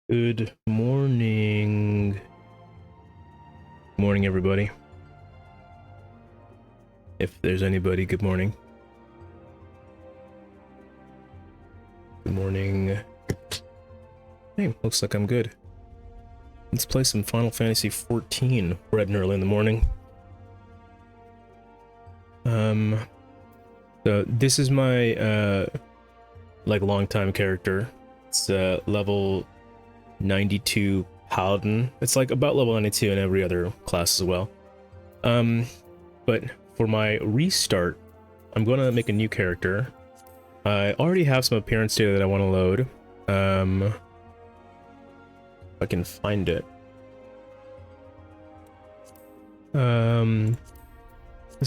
Good morning. Morning, everybody. If there's anybody, good morning. Good morning. Hey, looks like I'm good. Let's play some Final Fantasy XIV bright and early in the morning. So this is my, like, long-time character. It's, level 92 Paladin. It's, like, about level 92 in every other class as well. But for my restart, I'm gonna make a new character. I already have some appearance data that I want to load. If I can find it. There's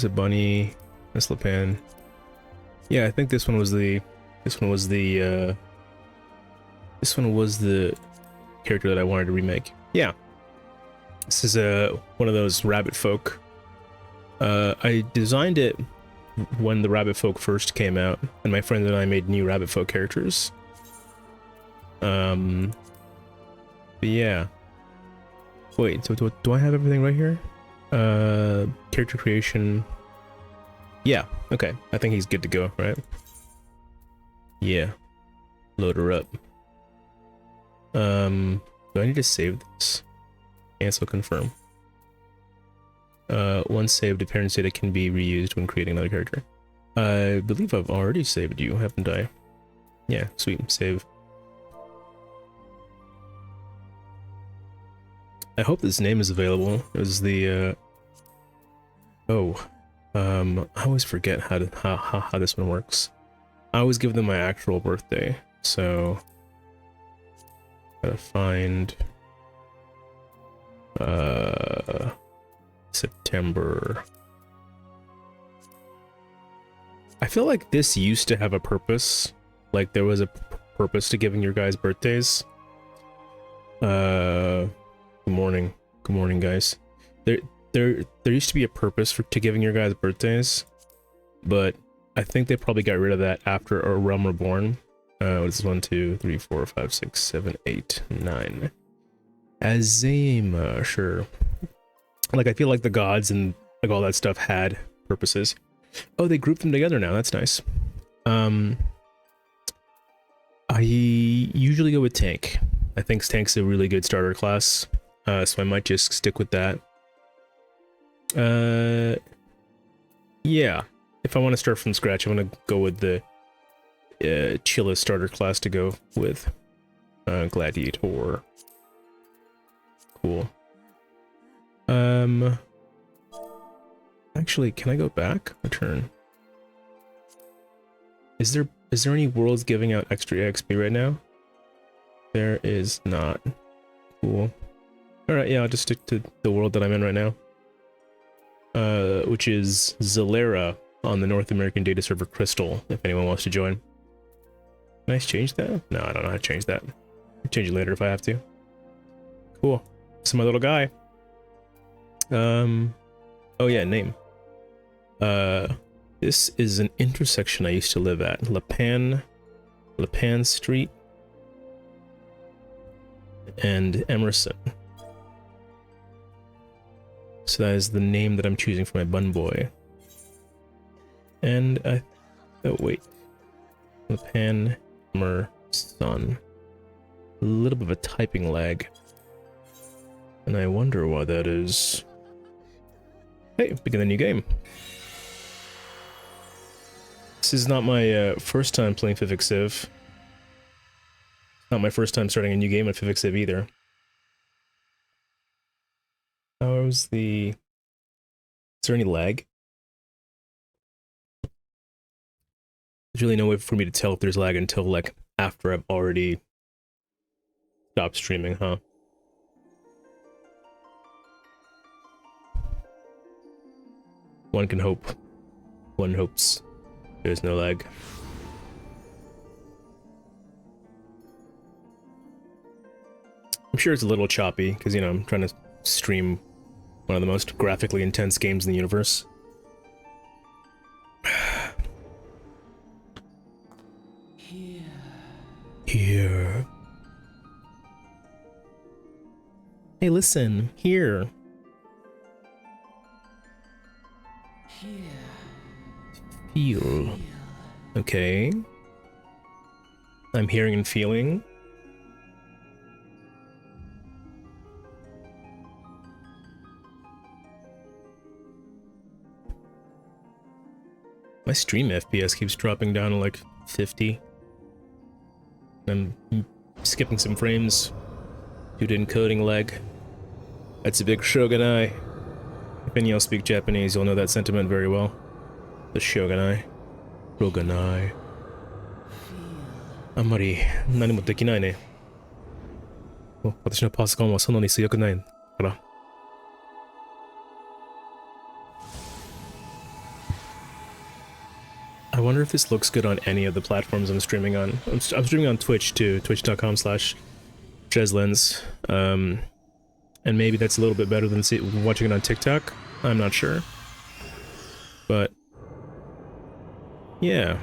a bunny. This Lapan. Yeah, I think this one was the character that I wanted to remake. Yeah. This is one of those rabbit folk. I designed it when the rabbit folk first came out, and my friend and I made new rabbit folk characters. But yeah. Wait, so do I have everything right here? Character creation. Yeah, okay. I think he's good to go, right? Yeah. Load her up. Do I need to save this? Cancel, confirm. Once saved, appearance data can be reused when creating another character. I believe I've already saved you, haven't I? Yeah, sweet, save. I hope this name is available. It was the, I always forget how this one works. I always give them my actual birthday, so gotta find September. I feel like this used to have a purpose. Like there was a purpose to giving your guys birthdays. Good morning. Good morning, guys. There used to be a purpose to giving your guys birthdays, but I think they probably got rid of that after A Realm Reborn. What is this? 1, 2, 3, 4, 5, 6, 7, 8, 9. Azima, sure. Like, I feel like the gods and like all that stuff had purposes. Oh, they grouped them together now. That's nice. I usually go with tank. I think tank's a really good starter class, so I might just stick with that. Yeah. If I want to start from scratch, I'm gonna go with the chillest starter class to go with. Gladiator. Cool. Actually, can I go back? Return. Is there any worlds giving out extra XP right now? There is not. Cool. Alright, yeah, I'll just stick to the world that I'm in right now. Which is Zalera on the North American data server Crystal, if anyone wants to join. Can I change that? No, I don't know how to change that. I'll change it later if I have to. Cool. So my little guy. Oh yeah, name. This is an intersection I used to live at. Lapan Street and Emerson. So that is the name that I'm choosing for my bun boy. And oh wait. Lapan Emerson. A little bit of a typing lag. And I wonder why that is. Hey, begin a new game. This is not my first time playing FFXIV. Not my first time starting a new game at FFXIV either. How's the... Is there any lag? There's really no way for me to tell if there's lag until, like, after I've already stopped streaming, huh? One can hope. One hopes there's no lag. I'm sure it's a little choppy, because, you know, I'm trying to stream one of the most graphically intense games in the universe. Here. Hey, listen, here. Feel. Okay. I'm hearing and feeling. My stream FPS keeps dropping down to like 50. I'm skipping some frames due to encoding lag. That's a big shogunai. If any of y'all speak Japanese, you'll know that sentiment very well. The shogunai. Shogunai. あんまり何もできないね。私のパソコンはそんなに強くないから。I wonder if this looks good on any of the platforms I'm streaming on. I'm streaming on Twitch too, twitch.com/ShezLens. And maybe that's a little bit better than watching it on TikTok. I'm not sure. But yeah.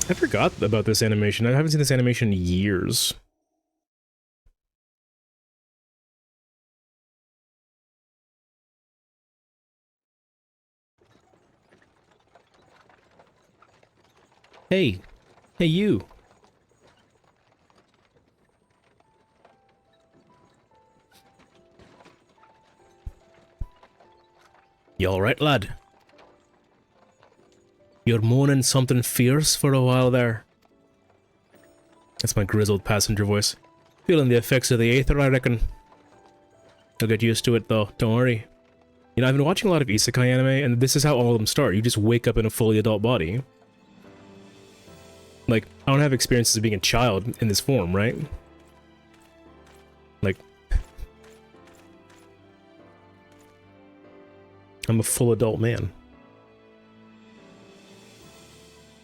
I forgot about this animation. I haven't seen this animation in years. Hey. Hey, you. You alright, lad? You're moaning something fierce for a while there. That's my grizzled passenger voice. Feeling the effects of the aether, I reckon. I'll get used to it, though. Don't worry. You know, I've been watching a lot of isekai anime, and this is how all of them start. You just wake up in a fully adult body. Like, I don't have experiences of being a child in this form, right? Like, I'm a full adult man.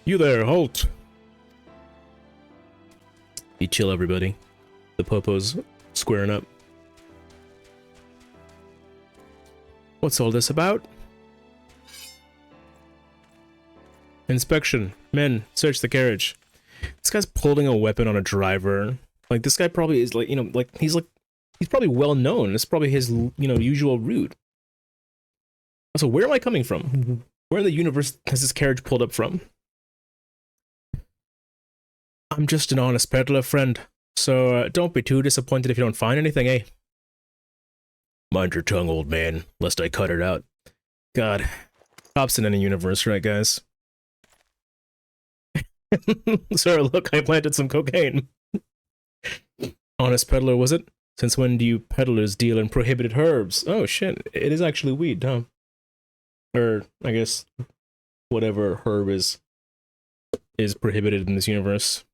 You there, halt! Be chill, everybody. The popo's squaring up. What's all this about? Inspection. Men, search the carriage. This guy's holding a weapon on a driver. Like, this guy probably is like, you know, he's probably well known. It's probably his, you know, usual route. So where am I coming from? Where in the universe has this carriage pulled up from? I'm just an honest peddler, friend. So don't be too disappointed if you don't find anything, eh? Mind your tongue, old man, lest I cut it out. God, cops in any universe, right, guys? Sir, look, I planted some cocaine. Honest peddler, was it? Since when do you peddlers deal in prohibited herbs? Oh shit, it is actually weed, huh? Or, I guess, whatever herb is prohibited in this universe.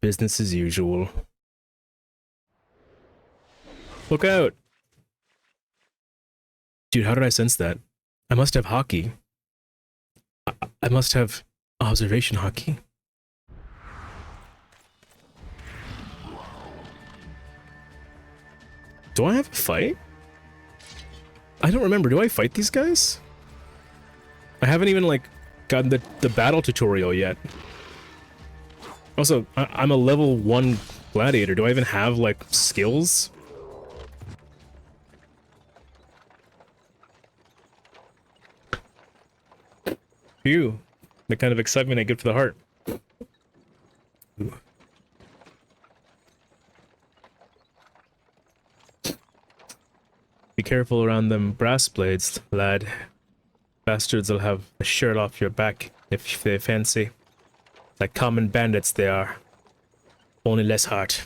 Business as usual. Look out! Dude, how did I sense that? I must have hockey. I must have observation hockey. Do I have a fight? I don't remember. Do I fight these guys? I haven't even, like, gotten the battle tutorial yet. Also, I'm a level 1 gladiator. Do I even have, like, skills? Phew. The kind of excitement I get for the heart. Ooh. Be careful around them brass blades, lad. Bastards will have a shirt off your back if they fancy. Like common bandits they are. Only less heart.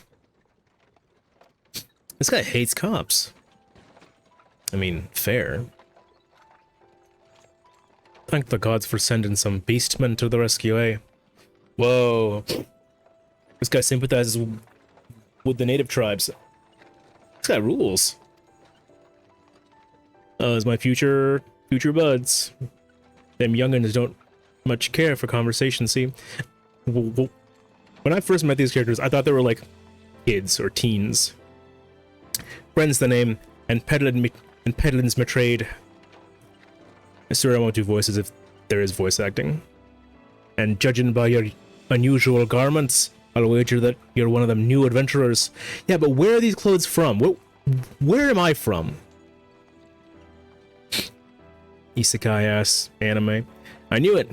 This guy hates cops. I mean, fair. Thank the gods for sending some beastmen to the rescue, eh? Whoa. This guy sympathizes with the native tribes. This guy rules. As my future buds. Them youngins don't much care for conversation, see? When I first met these characters, I thought they were like kids or teens. Friend's the name, and Pedlin's my trade. I swear I won't do voices there is voice acting. And judging by your unusual garments, I'll wager that you're one of them new adventurers. Yeah, but where are these clothes from? Where am I from? Isekai ass anime. I knew it.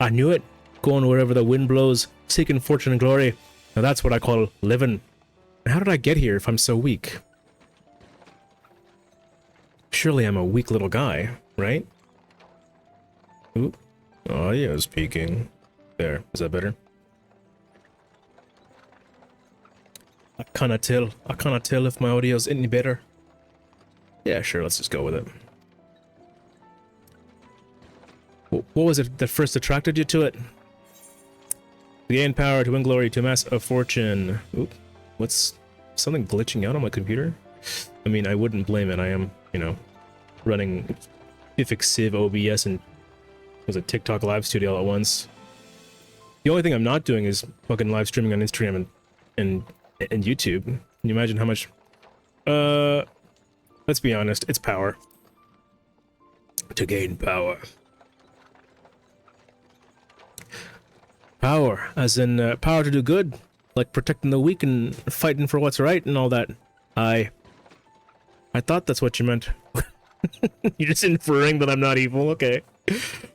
I knew it. Going wherever the wind blows, seeking fortune and glory. Now that's what I call living. How did I get here if I'm so weak? Surely I'm a weak little guy, right? Ooh. Audio is peaking. There. Is that better? I cannot tell. I cannot tell if my audio's any better. Yeah, sure. Let's just go with it. What was it that first attracted you to it? To gain power, to win glory, to amass a fortune. Oop. What's something glitching out on my computer? I mean, I wouldn't blame it. I am, you know, running FFXIV, OBS, and was a TikTok live studio all at once. The only thing I'm not doing is fucking live streaming on Instagram and YouTube. Can you imagine how much? Let's be honest, it's power. To gain power. Power, as in power to do good, like protecting the weak and fighting for what's right and all that. I thought that's what you meant. You're just inferring that I'm not evil, okay.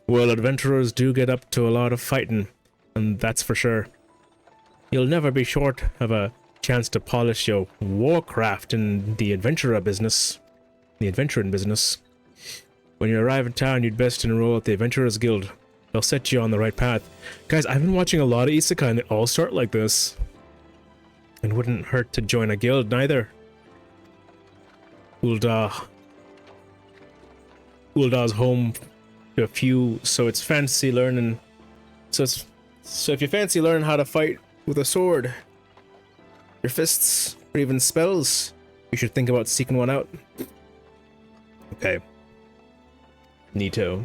Well, adventurers do get up to a lot of fighting, and that's for sure. You'll never be short of a chance to polish your warcraft in the adventurer business. The adventuring business. When you arrive in town, you'd best enroll at the Adventurers Guild. They'll set you on the right path. Guys, I've been watching a lot of isekai and they all start like this. It wouldn't hurt to join a guild, neither. Ul'dah. Ul'dah's home to a few, so it's fancy learning. So if you fancy learning how to fight with a sword, your fists, or even spells, you should think about seeking one out. Okay. Neato.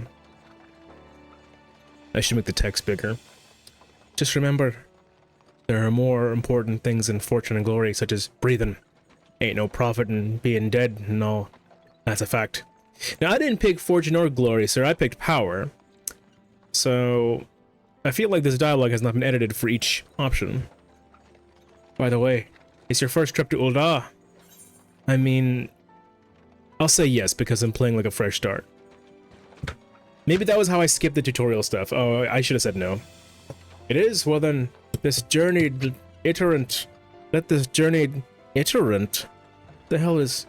I should make the text bigger. Just remember, there are more important things in fortune and glory, such as breathing. Ain't no profit in being dead and all. That's a fact. Now, I didn't pick fortune or glory, sir. I picked power. So, I feel like this dialogue has not been edited for each option. By the way, it's your first trip to Ul'dah. I mean, I'll say yes because I'm playing like a fresh start. Maybe that was how I skipped the tutorial stuff. Oh, I should have said no. It is? Well then, this journeyed iterant. Let this journeyed iterant. The hell is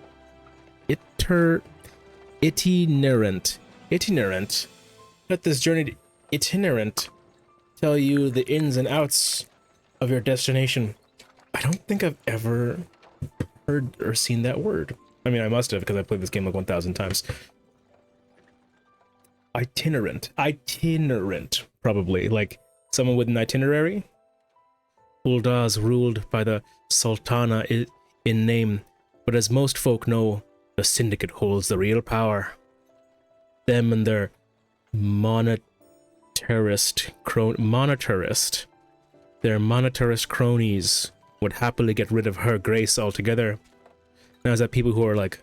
itinerant? Itinerant. Let this journeyed itinerant tell you the ins and outs of your destination. I don't think I've ever heard or seen that word. I mean, I must have because I played this game like 1,000 times. Itinerant. Itinerant, probably. Like someone with an itinerary? Ul'dah is ruled by the Sultana in name, but as most folk know, the Syndicate holds the real power. Them and their monetarist cronies would happily get rid of her grace altogether. Now, is that people who are like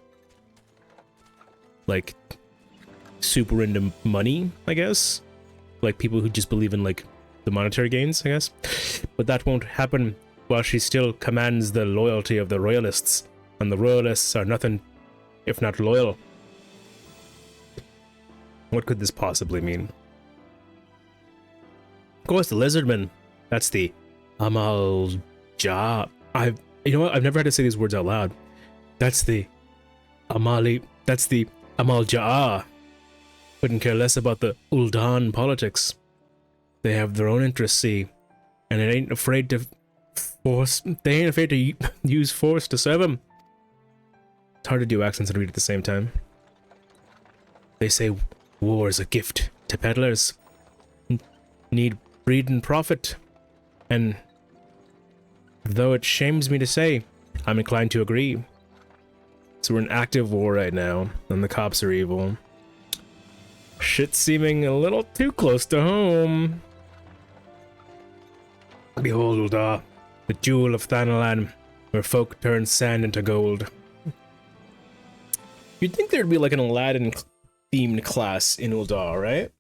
super into money, I guess? Like people who just believe in like the monetary gains, I guess? But that won't happen while she still commands the loyalty of the royalists, and the royalists are nothing if not loyal. What could this possibly mean? Of course, the lizardman. That's the Amal Ja. You know what? I've never had to say these words out loud. That's the Amal Ja. Couldn't care less about the Ul'dah politics. They have their own interests, see, and it ain't afraid to use force to serve them. It's hard to do accents and read at the same time. They say war is a gift to peddlers. Need breed and profit. And though it shames me to say, I'm inclined to agree. So we're in active war right now, and the cops are evil. Shit's seeming a little too close to home. Behold Ul'dah, the jewel of Thanalan, where folk turn sand into gold. You'd think there'd be like an Aladdin-themed class in Ul'dah, right?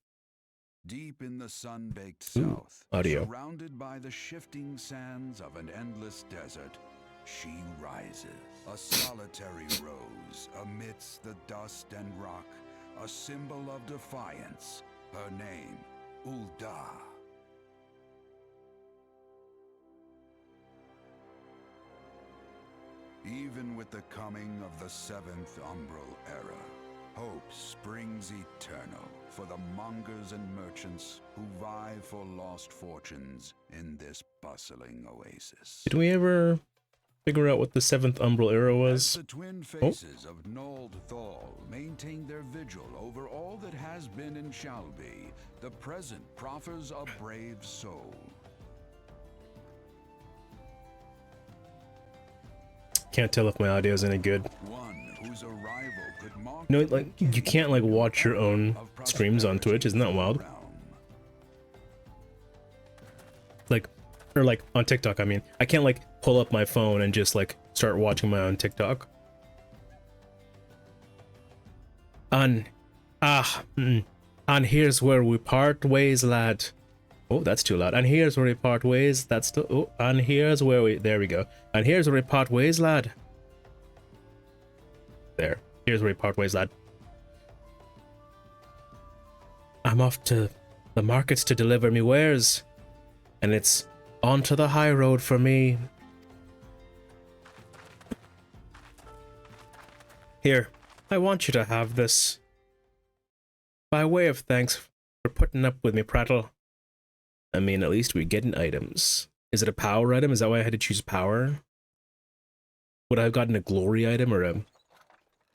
Deep in the sun-baked Ooh, south, audio. surrounded by the shifting sands of an endless desert, she rises, a solitary rose amidst the dust and rock, a symbol of defiance. Her name, Ulda. Even with the coming of the seventh umbral era, hope springs eternal for the mongers and merchants who vie for lost fortunes in this bustling oasis. Did we ever figure out what the seventh umbral era As was? the twin faces of Nold Thal maintain their vigil over all that has been and shall be, the present proffers a brave soul. Can't tell if my audio is any good. One whose arrival could mark You know, the like, you can't, like, watch your own streams on Twitch. Isn't that wild? Like, or like on TikTok, I mean. I can't, like, pull up my phone and just, like, start watching my own TikTok. And here's where we part ways, lad. Oh, that's too loud. And here's where we part ways. That's the... Oh, and here's where we... There we go. And here's where we part ways, lad. There. Here's where we part ways, lad. I'm off to the markets to deliver me wares. And it's onto the high road for me. Here, I want you to have this. By way of thanks for putting up with me prattle. I mean, at least we're getting items. Is it a power item? Is that why I had to choose power? Would I have gotten a glory item or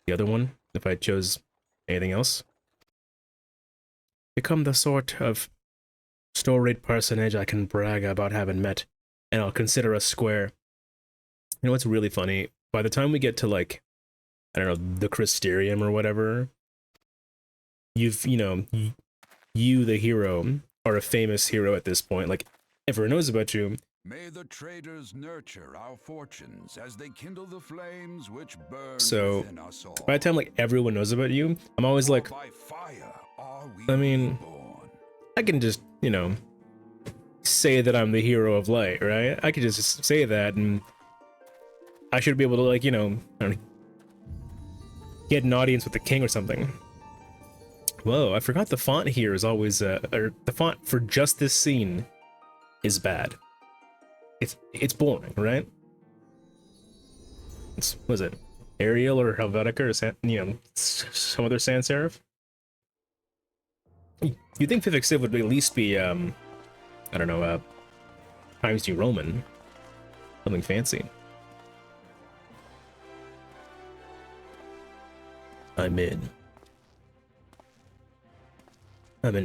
the other one if I chose anything else? Become the sort of storied personage I can brag about having met, and I'll consider us square. You know what's really funny? By the time we get to, like, I don't know, the Crystarium or whatever, you the hero, are a famous hero at this point. Like, everyone knows about you. May the traders nurture our fortunes as they kindle the flames which burn So, within us all. by the time, like, everyone knows about you, I'm always like, By fire are we I mean, reborn. I can just, say that I'm the hero of light, right? I could just say that, and I should be able to, like, I don't know, get an audience with the king or something. Whoa, I forgot the font here is always, or the font for just this scene is bad. It's boring, right? Was it Arial or Helvetica or some other sans serif? You'd think FFXIV would at least be, I don't know, Times New Roman. Something fancy. I'm in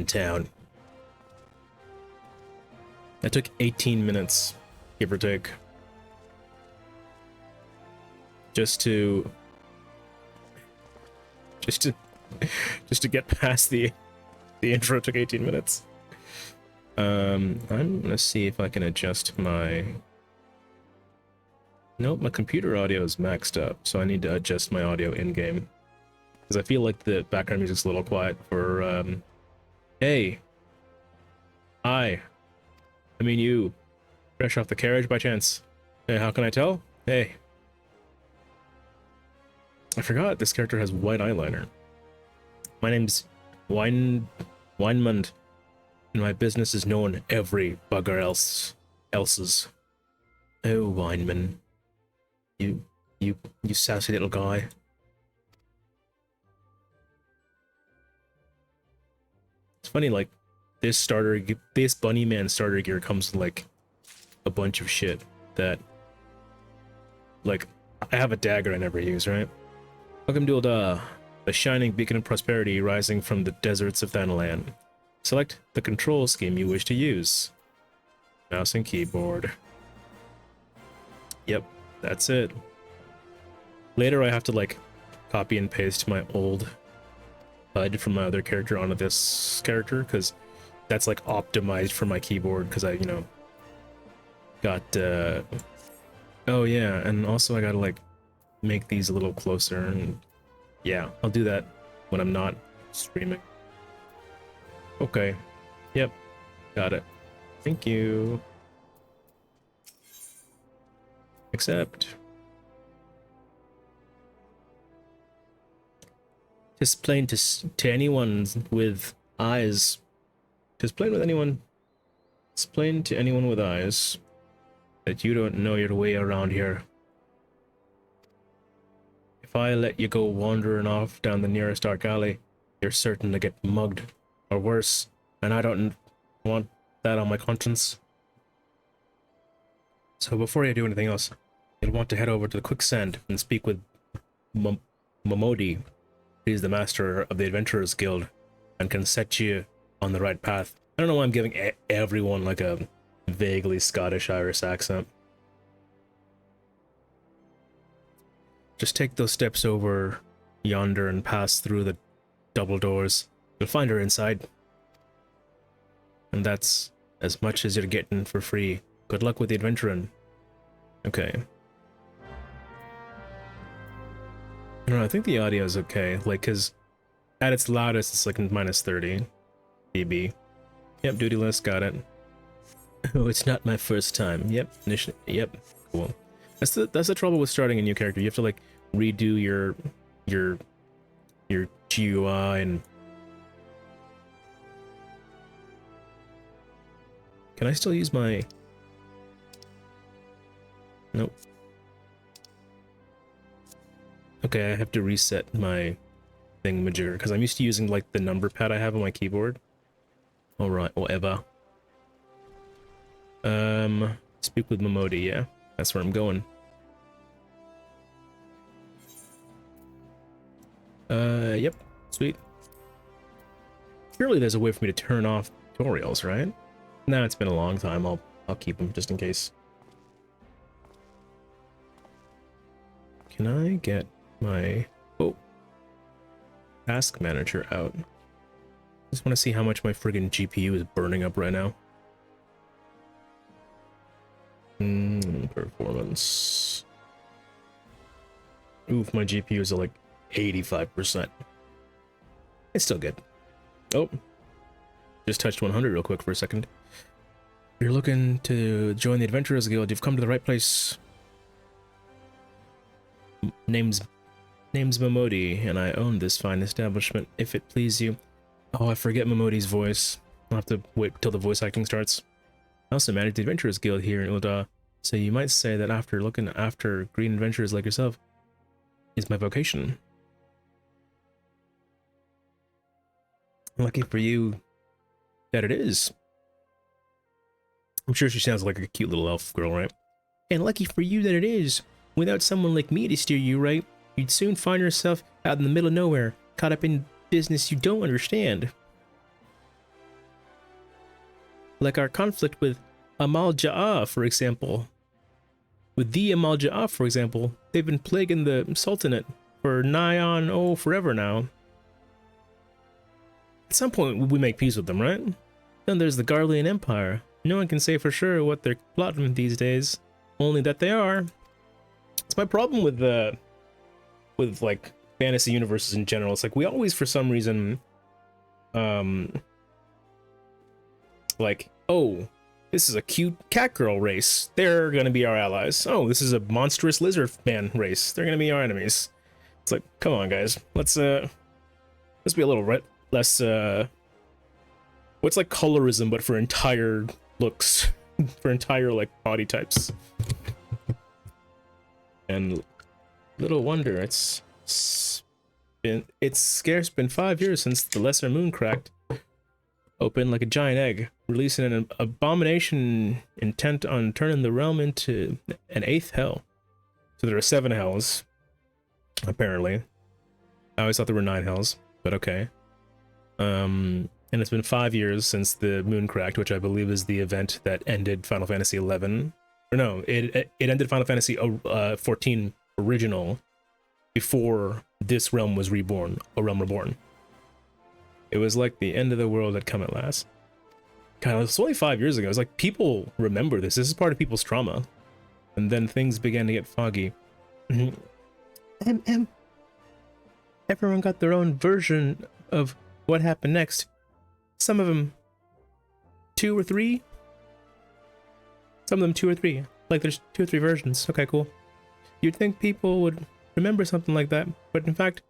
town. That took 18 minutes, give or take. Just to get past the intro took 18 minutes. I'm gonna see if I can adjust my... Nope, my computer audio is maxed up, so I need to adjust my audio in-game. Because I feel like the background music's a little quiet for, Hey. I mean you. Fresh off the carriage by chance. Hey, how can I tell? Hey. I forgot this character has white eyeliner. My name's Weinmund, and my business is known every bugger else's. Oh, Weinman. You sassy little guy. It's funny, like, this Bunny Man starter gear comes with, like, a bunch of shit that, like, I have a dagger I never use, right? Welcome to the shining beacon of prosperity rising from the deserts of Thanalan. Select the control scheme you wish to use. Mouse and keyboard. Yep, that's it. Later I have to, like, copy and paste my old HUD from my other character onto this character, because that's, like, optimized for my keyboard, because I, got, oh yeah, and also I gotta, like, make these a little closer, and yeah, I'll do that when I'm not streaming. Okay, Yep, got it. Thank you. Accept. Just plain to anyone with eyes. Just plain with anyone. Explain to anyone with eyes that you don't know your way around here. If I let you go wandering off down the nearest dark alley, you're certain to get mugged, or worse, and I don't want that on my conscience. So before you do anything else, you'll want to head over to the quicksand and speak with Momodi. He's the master of the Adventurers Guild and can set you on the right path. I don't know why I'm giving everyone like a vaguely Scottish-Irish accent. Just take those steps over yonder and pass through the double doors. You'll find her inside. And that's as much as you're getting for free. Good luck with the adventuring. Okay. I don't know, I think the audio is okay. Like, cause at its loudest, it's like -30 dB. Yep, duty list, got it. Oh, it's not my first time. Yep, yep, cool. That's the trouble with starting a new character. You have to like redo your GUI and. Can I still use my? Nope. Okay, I have to reset my thingamajigger because I'm used to using like the number pad I have on my keyboard. All right, whatever. Speak with Momodi. Yeah, that's where I'm going. Yep, sweet. Surely there's a way for me to turn off tutorials, right? No, it's been a long time. I'll keep them just in case. Can I get my task manager out? Just want to see how much my friggin' GPU is burning up right now. Performance. Oof, my GPU is at like 85%. It's still good. Oh, just touched 100 real quick for a second. If you're looking to join the Adventurers Guild, you've come to the right place. Name's Momodi, and I own this fine establishment, if it please you. Oh, I forget Momodi's voice. I'll have to wait till the voice acting starts. I also manage the Adventurers Guild here in Ul'dah, so you might say that after looking after green adventurers like yourself is my vocation. Lucky for you that it is. I'm sure she sounds like a cute little elf girl, right? And lucky for you that it is. Without someone like me to steer you right, you'd soon find yourself out in the middle of nowhere, caught up in business you don't understand. Like our conflict with Amal Ja'a, for example. With the Amal Ja'a, for example, they've been plaguing the Sultanate for nigh on, forever now. At some point, we make peace with them, right? Then there's the Garlean Empire. No one can say for sure what they're plotting these days, only that they are. It's my problem with like fantasy universes in general. It's like we always, for some reason, like, oh, this is a cute cat girl race. They're gonna be our allies. Oh, this is a monstrous lizard man race. They're gonna be our enemies. It's like, come on, guys. Let's be a little less. What's like colorism, but for entire looks, for entire like body types. And little wonder it's scarce been 5 years since the lesser moon cracked open like a giant egg, releasing an abomination intent on turning the realm into an 8th hell. So there are 7 hells, apparently. I always thought there were 9 hells, but okay. And it's been 5 years since the moon cracked, which I believe is the event that ended Final Fantasy XI. Or no, it ended Final Fantasy 14 original before this realm was reborn, a realm reborn. It was like the end of the world had come at last. God, it's only 5 years ago. It's like people remember this. This is part of people's trauma. And then things began to get foggy. Everyone got their own version of what happened next. Some of them 2 or 3. Some of them 2 or 3. Like there's 2 or 3 versions. Okay, cool. You'd think people would remember something like that, but the fact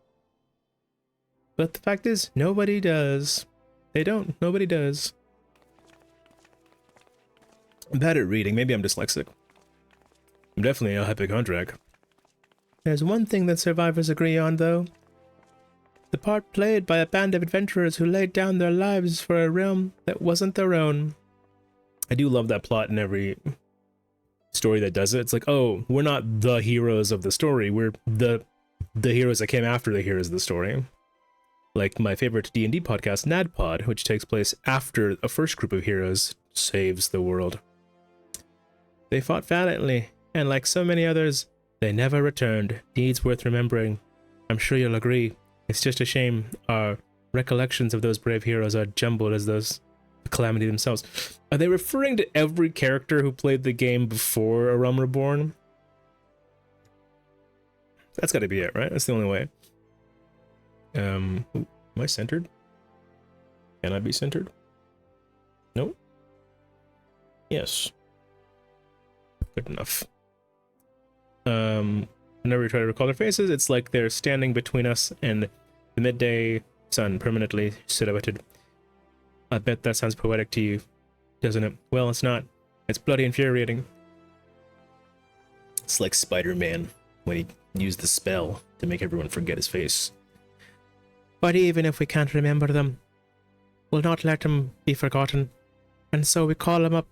is, nobody does. They don't. Nobody does. I'm bad at reading. Maybe I'm dyslexic. I'm definitely a hypochondriac. There's one thing that survivors agree on, though. The part played by a band of adventurers who laid down their lives for a realm that wasn't their own. I do love that plot in every story that does it. It's like, oh, we're not the heroes of the story. We're the heroes that came after the heroes of the story. Like my favorite D&D podcast, NADPod, which takes place after a first group of heroes saves the world. They fought valiantly, and like so many others, they never returned. Deeds worth remembering. I'm sure you'll agree. It's just a shame our recollections of those brave heroes are jumbled as those Calamity themselves. Are they referring to every character who played the game before A Realm Reborn? That's gotta be it, right? That's the only way. Am I centered? Can I be centered? No? Yes. Good enough. Whenever we try to recall their faces, it's like they're standing between us and the midday sun, permanently silhouetted. I bet that sounds poetic to you, doesn't it? Well, it's not. It's bloody infuriating. It's like Spider-Man when he used the spell to make everyone forget his face. But even if we can't remember them, we'll not let them be forgotten. And so we call them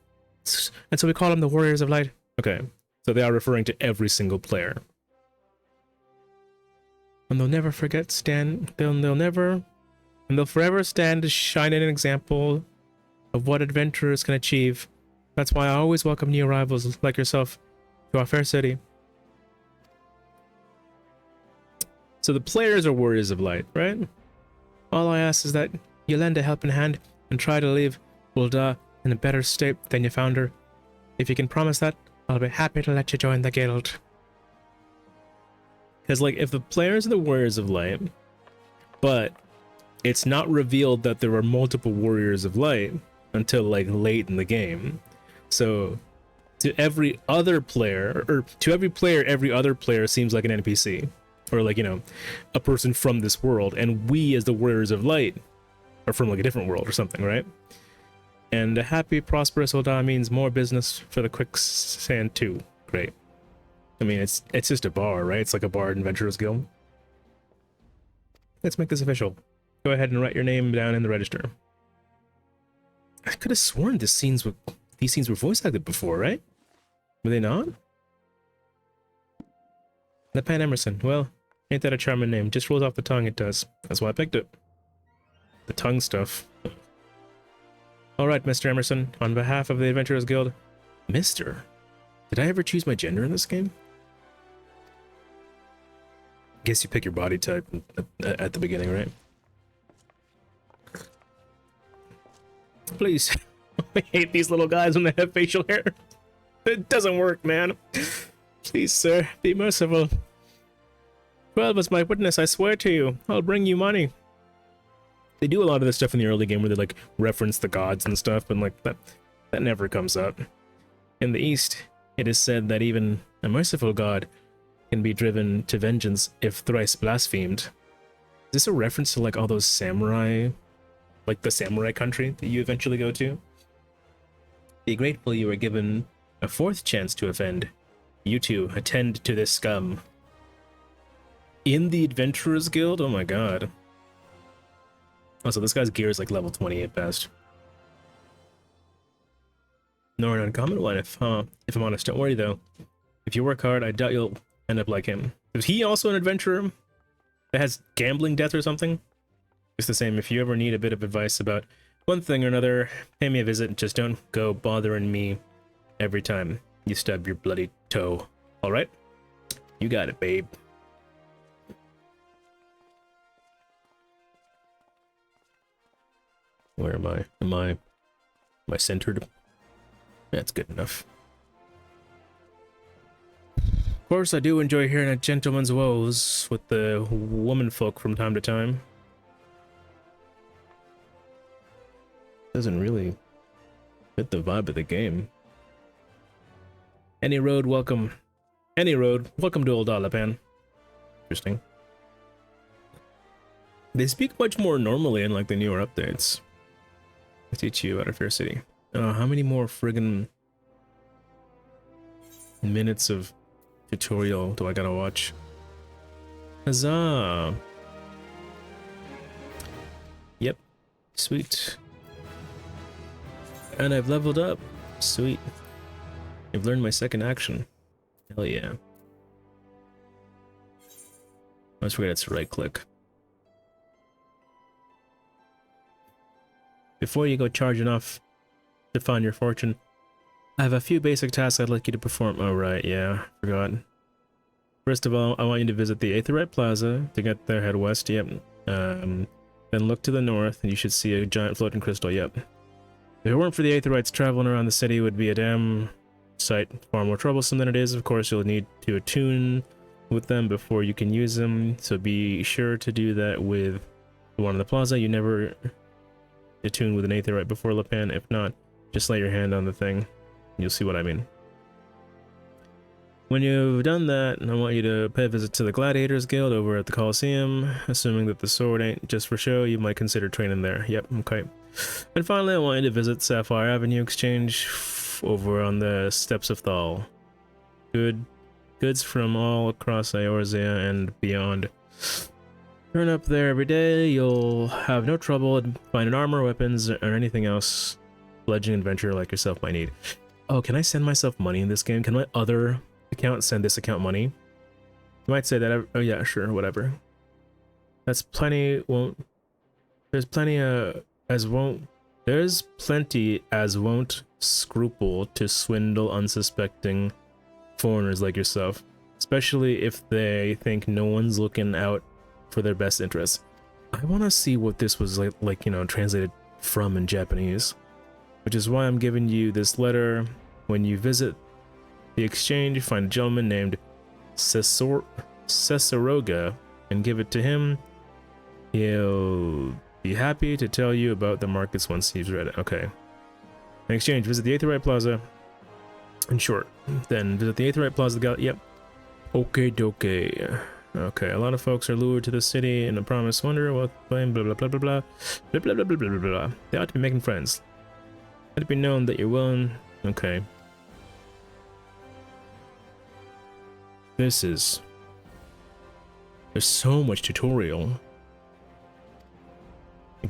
the Warriors of Light. Okay, so they are referring to every single player. And they'll never forget they'll forever stand as shining an example of what adventurers can achieve. That's why I always welcome new arrivals like yourself to our fair city. So the players are Warriors of Light, right? All I ask is that you lend a helping hand and try to leave Ul'dah in a better state than you found her. If you can promise that, I'll be happy to let you join the guild. Because, like, if the players are the Warriors of Light, but it's not revealed that there are multiple Warriors of Light until, like, late in the game. So, to every other player, or to every player, every other player seems like an NPC. Or, like, you know, a person from this world. And we, as the Warriors of Light, are from, like, a different world or something, right? And a happy, prosperous Ul'dah means more business for the Quicksand too. Great. I mean, it's just a bar, right? It's like a bar adventurers guild. Let's make this official. Go ahead and write your name down in the register. I could have sworn these scenes were voice acted before, right? Were they not? The Pan Emerson. Well, ain't that a charming name? Just rolls off the tongue, it does. That's why I picked it. The tongue stuff. Alright, Mr. Emerson, on behalf of the Adventurers Guild. Mr.? Did I ever choose my gender in this game? Guess you pick your body type at the beginning, right? Please. I hate these little guys when they have facial hair. It doesn't work, man. Please, sir, be merciful. 12 is my witness, I swear to you. I'll bring you money. They do a lot of this stuff in the early game where they, like, reference the gods and stuff, but, like, that never comes up. In the East, it is said that even a merciful god can be driven to vengeance if thrice blasphemed. Is this a reference to, like, all those samurai, like the samurai country that you eventually go to? Be grateful you were given a 4th chance to offend. You two, attend to this scum. In the Adventurers Guild? Oh my god. Also, this guy's gear is like level 20 at best. Nor an uncommon one if I'm honest. Don't worry though. If you work hard, I doubt you'll end up like him. Is he also an adventurer that has gambling death or something? It's the same. If you ever need a bit of advice about one thing or another, pay me a visit and just don't go bothering me every time you stub your bloody toe. Alright? You got it, babe. Where am I? Am I centered? That's good enough. Of course, I do enjoy hearing a gentleman's woes with the womanfolk from time to time. Doesn't really Fit the vibe of the game. Any road, welcome. Any road, welcome to Old Alapan. Interesting. They speak much more normally in like the newer updates. I teach you about a fair city. How many more friggin' minutes of tutorial do I gotta watch? Huzzah! Yep, sweet. And I've leveled up. Sweet. I've learned my second action. Hell yeah. I always forget it's right click. Before you go charging off to find your fortune, I have a few basic tasks I'd like you to perform. Oh right, yeah, forgot. First of all, I want you to visit the Aetherite Plaza. To get there, head west, yep. Then look to the north, and you should see a giant floating crystal, yep. If it weren't for the Aetherites, traveling around the city would be a damn sight far more troublesome than it is. Of course, you'll need to attune with them before you can use them, so be sure to do that with the one in the plaza. You never attune with an Aetherite before Lapan. If not, just lay your hand on the thing. You'll see what I mean. When you've done that, I want you to pay a visit to the Gladiators Guild over at the Coliseum. Assuming that the sword ain't just for show, you might consider training there. Yep, okay. And finally, I want you to visit Sapphire Avenue Exchange over on the Steps of Thal. Goods from all across Eorzea and beyond. Turn up there every day, you'll have no trouble finding armor, weapons, or anything else fledgling adventurer like yourself might need. Oh, can I send myself money in this game? Can my other account send this account money? You might say that. Oh yeah, sure, whatever. That's plenty. There's plenty as won't scruple to swindle unsuspecting foreigners like yourself, especially if they think no one's looking out for their best interests. I want to see what this was like, you know, translated from in Japanese, which is why I'm giving you this letter. When you visit the exchange, find a gentleman named Cesaroga and give it to him. He'll be happy to tell you about the markets once he's read it. Okay. In exchange, visit the Aetherite Plaza. In short, then visit the Aetherite Plaza. Yep. Okay, dokie. Okay, a lot of folks are lured to the city in a promised wonder what blame blah blah blah blah blah blah blah blah blah blah blah. They ought to be making friends. Let it be known that you're willing. Okay. There's so much tutorial.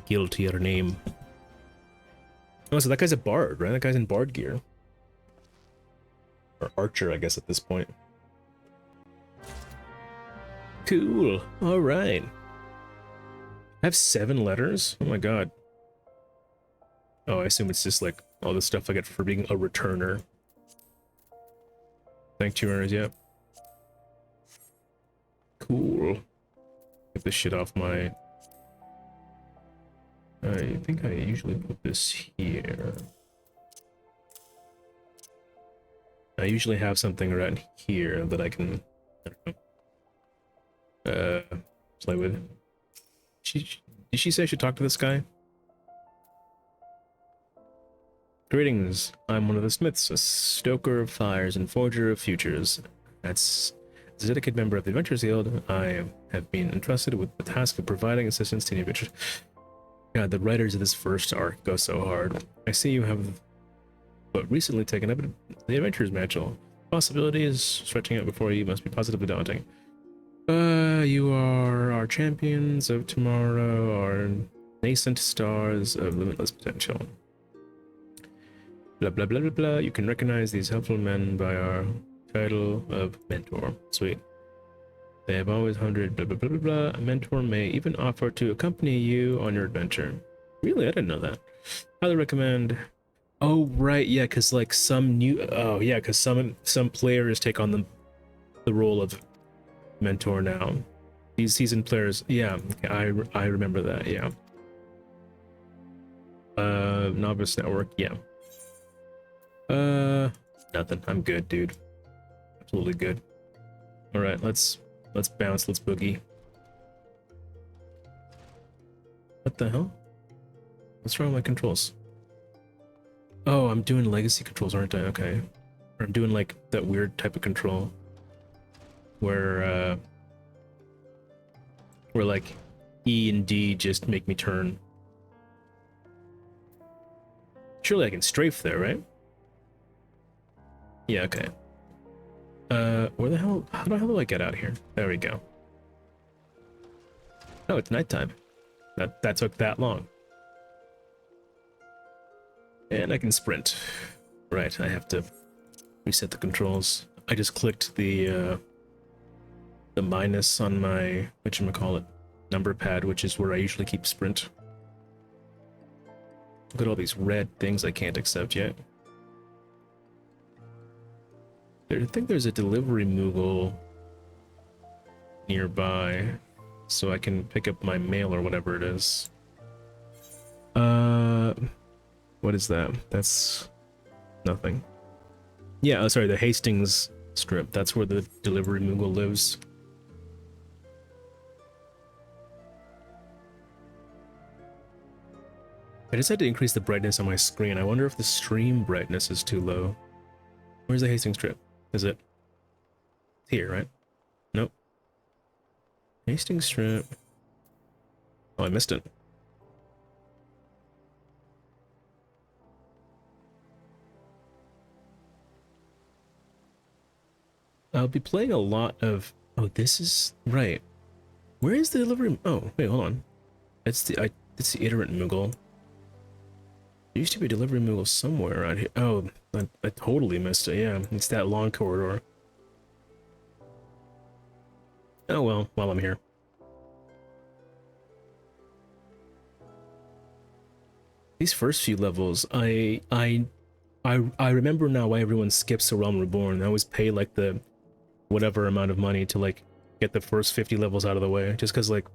Guilty of her name. Oh, so that guy's a bard, right? That guy's in bard gear. Or archer, I guess, at this point. Cool. All right. I have 7 letters? Oh my god. Oh, I assume it's just like all the stuff I get for being a returner. Sanctuaries, yeah. Cool. Get this shit off my... I think I usually put this here. I usually have something around here that I can, I don't know, play with. Did she say I should talk to this guy? Greetings, I'm one of the smiths, a stoker of fires and forger of futures. As a dedicated member of the Adventurers Guild, I have been entrusted with the task of providing assistance to the adventurers. God, the writers of this first arc go so hard. I see you have but recently taken up the Adventurers Mantle. Possibilities stretching out before you must be positively daunting. You are our champions of tomorrow, our nascent stars of limitless potential. Blah blah blah blah blah. You can recognize these helpful men by our title of mentor. Sweet. They have always hunted blah blah blah blah blah. A mentor may even offer to accompany you on your adventure. Really? I didn't know that. Highly recommend. Oh right, yeah, because like some players take on the role of mentor now. These seasoned players, yeah, I remember that, yeah. Novice network, yeah. Nothing. I'm good, dude. Absolutely good. All right, let's bounce. Let's boogie. What the hell? What's wrong with my controls? Oh, I'm doing legacy controls, aren't I? Okay. Or I'm doing like that weird type of control where like E and D just make me turn. Surely I can strafe there, right? Yeah, okay. Where the hell, how the hell do I get out of here? There we go. Oh, it's nighttime. That took that long. And I can sprint. Right, I have to reset the controls. I just clicked the minus on my, whatchamacallit, number pad, which is where I usually keep sprint. Look at all these red things I can't accept yet. I think there's a delivery Moogle nearby, so I can pick up my mail or whatever it is. What is that? That's nothing. Yeah, oh, sorry, the Hastings strip. That's where the delivery Moogle lives. I just had to increase the brightness on my screen. I wonder if the stream brightness is too low. Where's the Hastings strip? Is it here, right? Nope. Hastings strip. Oh, I missed it. I'll be playing a lot of... Oh, this is... Right. Where is the delivery... Oh, wait, hold on. It's the iterant Moogle. There used to be a delivery Moogle somewhere around here. Oh, I totally missed it, yeah. It's that long corridor. Oh well, while I'm here. These first few levels, I remember now why everyone skips a Realm Reborn. They always pay like the whatever amount of money to like get the first 50 levels out of the way, just because like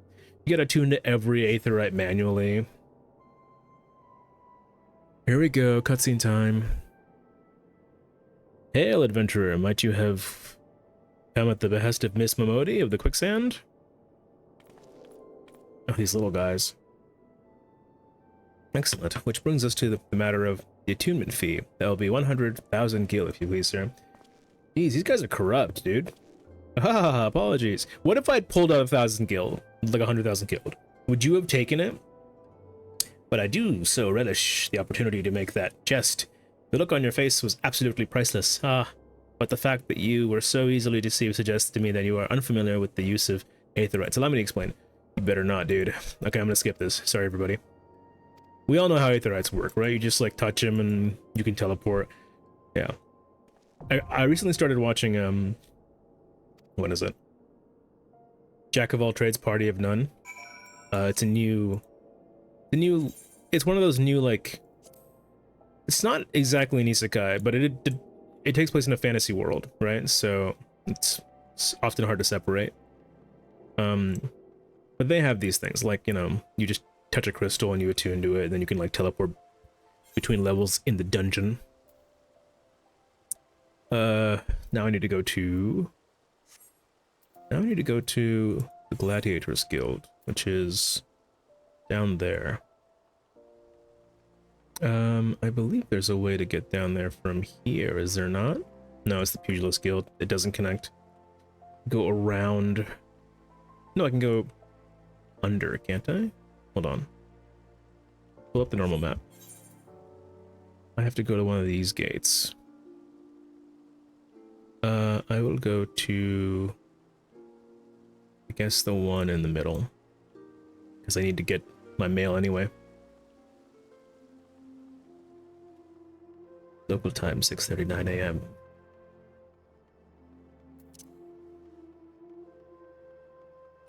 you gotta tune to every Aetherite manually. Here we go, cutscene time. Hail, adventurer, might you have come at the behest of Miss Momodi of the Quicksand? Oh, these little guys. Excellent, which brings us to the matter of the attunement fee. That'll be 100,000 gil, if you please, sir. Jeez, these guys are corrupt, dude. Ah, apologies. What if I'd pulled out 1,000 gil, like 100,000 gil? Would you have taken it? But I do so relish the opportunity to make that jest. The look on your face was absolutely priceless. Ah, but the fact that you were so easily deceived suggests to me that you are unfamiliar with the use of Aetherite. So let me explain. You better not, dude. Okay, I'm gonna skip this. Sorry, everybody. We all know how Aetherites work, right? You just like touch them and you can teleport. Yeah. I recently started watching, what is it? Jack of all trades, party of none. It's it's one of those new, like, it's not exactly an isekai, but it takes place in a fantasy world, right? So it's often hard to separate. But they have these things, like, you know, you just touch a crystal and you attune to it, and then you can like teleport between levels in the dungeon. Now I need to go to the Gladiators Guild, which is down there. I believe there's a way to get down there from here, is there not? No, it's the Pugilist Guild. It doesn't connect. Go around. No, I can go under, can't I? Hold on. Pull up the normal map. I have to go to one of these gates. I will go to, I guess, the one in the middle, because I need to get my mail anyway. Local time, 6:39 a.m.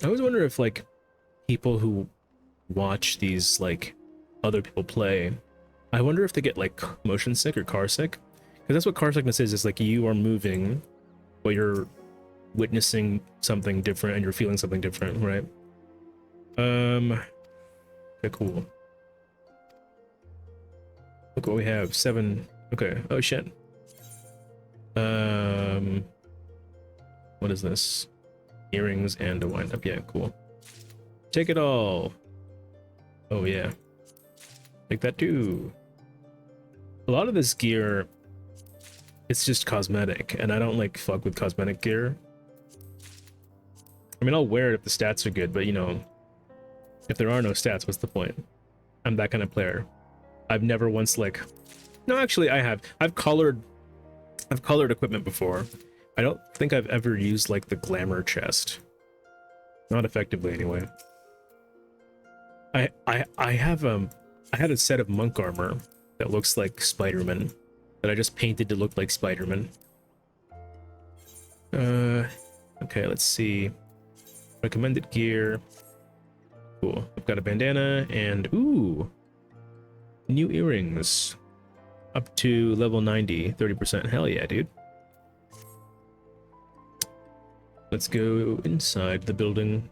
I always wonder if, like, people who watch these, like, other people play, I wonder if they get, like, motion sick or car sick. Because that's what car sickness is like you are moving, but you're witnessing something different and you're feeling something different, right? Okay, cool. Look what we have, 7, okay, oh shit. What is this? Earrings and a wind-up, yeah, cool. Take it all. Oh yeah. Take that too. lot of this gear, it's just cosmetic, and I don't like fuck with cosmetic gear. I mean, I'll wear it if the stats are good, but you know, if there are no stats, what's the point? I'm that kind of player. I've never once like, no, actually I have. I've colored equipment before. I don't think I've ever used like the glamour chest. Not effectively anyway. I had a set of monk armor that looks like Spider-Man that I just painted to look like Spider-Man. Okay, let's see. Recommended gear. Cool. I've got a bandana and ooh, new earrings. Up to level 90, 30%. Hell yeah, dude. Let's go inside the building.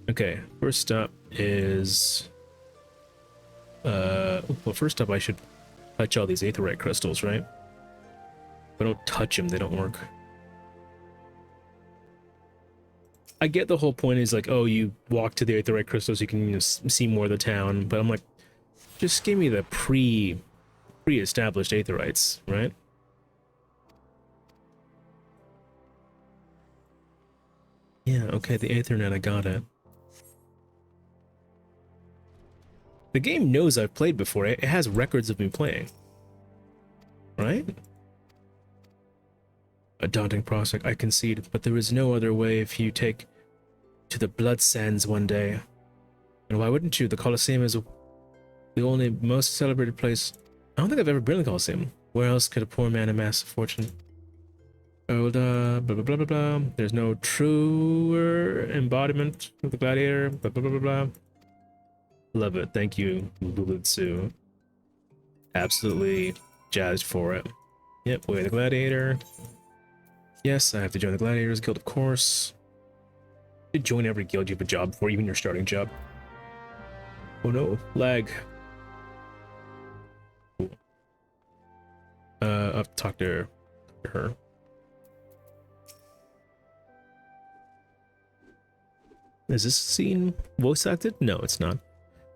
Okay, first up is well, first up I should touch all these aetherite crystals, right? If I don't touch them, they don't work. I get the whole point is like, oh, you walk to the aetherite crystals, you can, you know, see more of the town, but I'm like, just give me the pre-established aetherites, right? Yeah, okay, the Aethernet, I got it. The game knows I've played before. It has records of me playing. Right? A daunting prospect, I concede, but there is no other way if you take to the blood sands one day. And why wouldn't you? The Colosseum is the only most celebrated place. I don't think I've ever been to the Colosseum. Where else could a poor man amass a fortune? Oh, blah, blah, blah, blah, blah. There's no truer embodiment of the gladiator. Blah, blah, blah, blah, blah. Love it. Thank you, Lulutsu. Absolutely jazzed for it. Yep, way the gladiator. Yes, I have to join the Gladiators Guild, of course. You join every guild you have a job for, even your starting job. Oh no, lag. Cool. I've talked to her. Is this scene voice acted? No, it's not.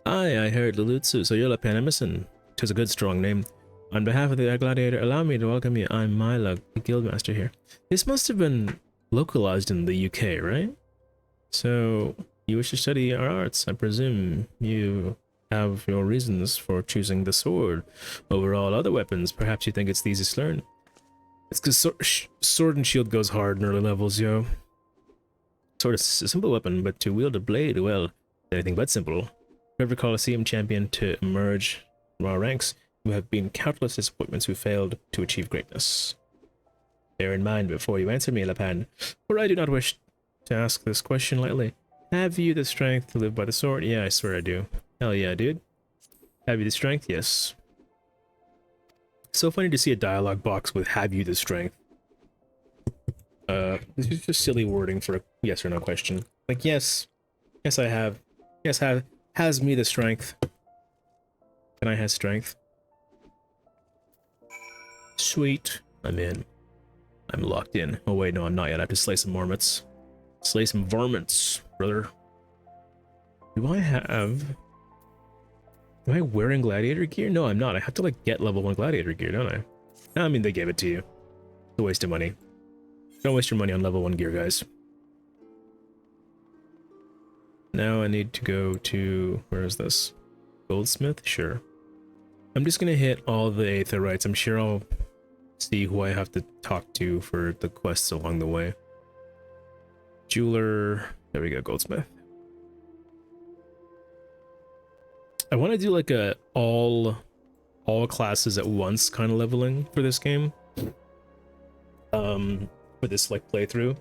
I heard Lulutsu, so you're a Panamison. 'Tis a good strong name. On behalf of the Gladiator, allow me to welcome you. I'm Myla, the guildmaster here. This must have been localized in the UK, right? So, you wish to study our arts, I presume. You have your reasons for choosing the sword over all other weapons. Perhaps you think it's the easiest to learn. It's because sword and shield goes hard in early levels, yo. Sword is a simple weapon, but to wield a blade, well, anything but simple. For every Colosseum champion to emerge from our ranks, you have been countless disappointments who failed to achieve greatness. Bear in mind before you answer me, Lapan, for I do not wish to ask this question lightly. Have you the strength to live by the sword? Yeah, I swear I do. Hell yeah, dude. Have you the strength? Yes. So funny to see a dialogue box with have you the strength. This is just silly wording for a yes or no question. Like, yes. Yes, I have. Yes, has me the strength. Can I have strength? Sweet. I'm in. I'm locked in. Oh wait, no, I'm not yet. I have to slay some marmots. Slay some varmints, brother. Do I have... Am I wearing gladiator gear? No, I'm not. I have to, like, get level 1 gladiator gear, don't I? I mean, they gave it to you. It's a waste of money. Don't waste your money on level 1 gear, guys. Now I need to go to... Where is this? Goldsmith? Sure. I'm just gonna hit all the aetherites. I'm sure I'll see who I have to talk to for the quests along the way. Jeweler... There we go, Goldsmith. I want to do like a all classes at once kind of leveling for this game. For this like playthrough,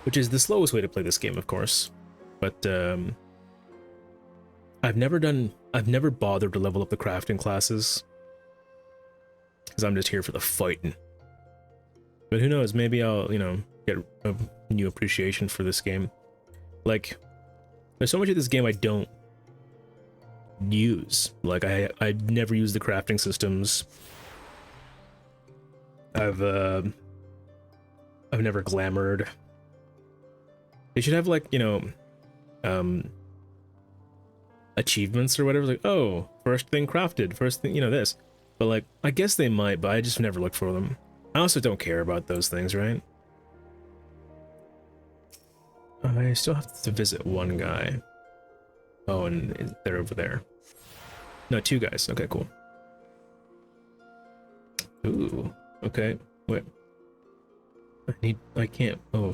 which is the slowest way to play this game, of course. But I've never bothered to level up the crafting classes because I'm just here for the fighting. But who knows? Maybe I'll, you know, get a new appreciation for this game. Like, there's so much of this game I don't use. Like, I never use the crafting systems. I've never glamoured. They should have, like, you know, achievements or whatever. Like, oh, first thing crafted, first thing, you know, this. But like, I guess they might, but I just never look for them. I also don't care about those things, right? I still have to visit one guy. Oh, and they're over there. No, two guys. Okay, cool. Ooh, okay. Wait. I can't. Oh.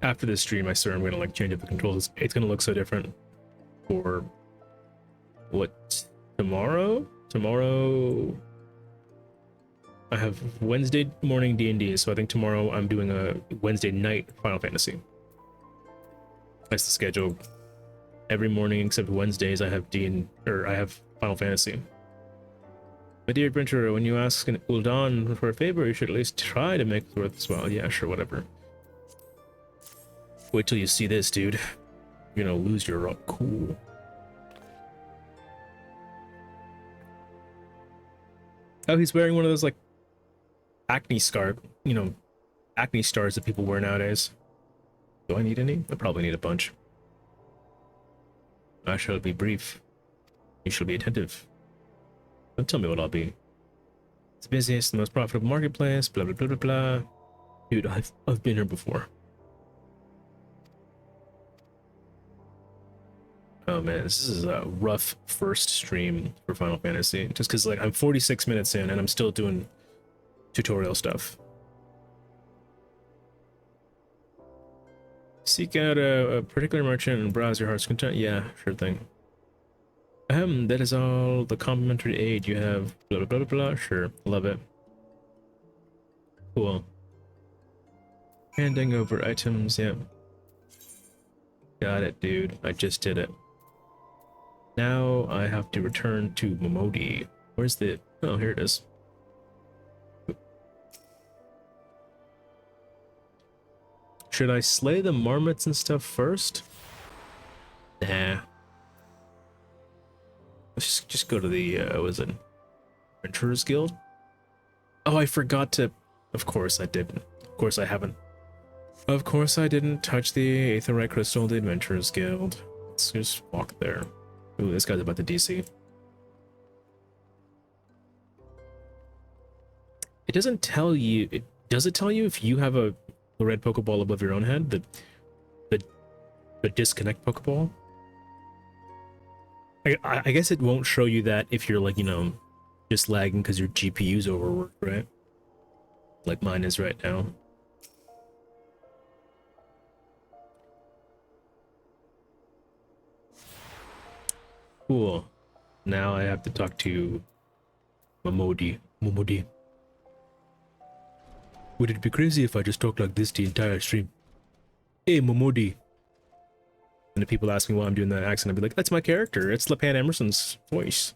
After this stream, I swear I'm gonna like change up the controls. It's gonna look so different for what, tomorrow? Tomorrow I have Wednesday morning D&D, so I think tomorrow I'm doing a Wednesday night Final Fantasy. That's the schedule. Every morning except Wednesdays I have I have Final Fantasy. My dear adventurer, when you ask an Ul'dan for a favor, you should at least try to make it worth his while. Yeah, sure, whatever. Wait till you see this, dude. You're gonna lose your cool. Oh, he's wearing one of those like acne scar, you know, acne stars that people wear nowadays. Do I need any? I probably need a bunch. I shall be brief. You shall be attentive. Don't tell me what I'll be. It's the busiest, the most profitable marketplace, blah blah blah blah blah. Dude, I've been here before. Oh man, this is a rough first stream for Final Fantasy. Just because like I'm 46 minutes in and I'm still doing tutorial stuff. Seek out a particular merchant and browse your heart's content. Yeah, sure thing. That is all the complimentary aid you have. Blah, blah, blah, blah, blah. Sure, love it. Cool. Handing over items, yeah. Got it, dude. I just did it. Now I have to return to Momodi. Where's the... Oh, here it is. Should I slay the marmots and stuff first? Nah. Let's just go to the, what is it? Adventurers Guild? Oh, I forgot to... Of course I didn't. Of course I haven't. Of course I didn't touch the Aetherite Crystal of the Adventurers Guild. Let's just walk there. Ooh, this guy's about to DC. It doesn't tell you... Does it tell you if you have a red Pokeball above your own head? The disconnect Pokeball? I guess it won't show you that if you're like, you know, just lagging because your GPU's overworked, right? Like mine is right now. Cool. Now I have to talk to Momodi. Momodi. Would it be crazy if I just talked like this the entire stream? Hey, Momodi. And if people ask me why I'm doing that accent, I'd be like, that's my character. It's LePan Emerson's voice.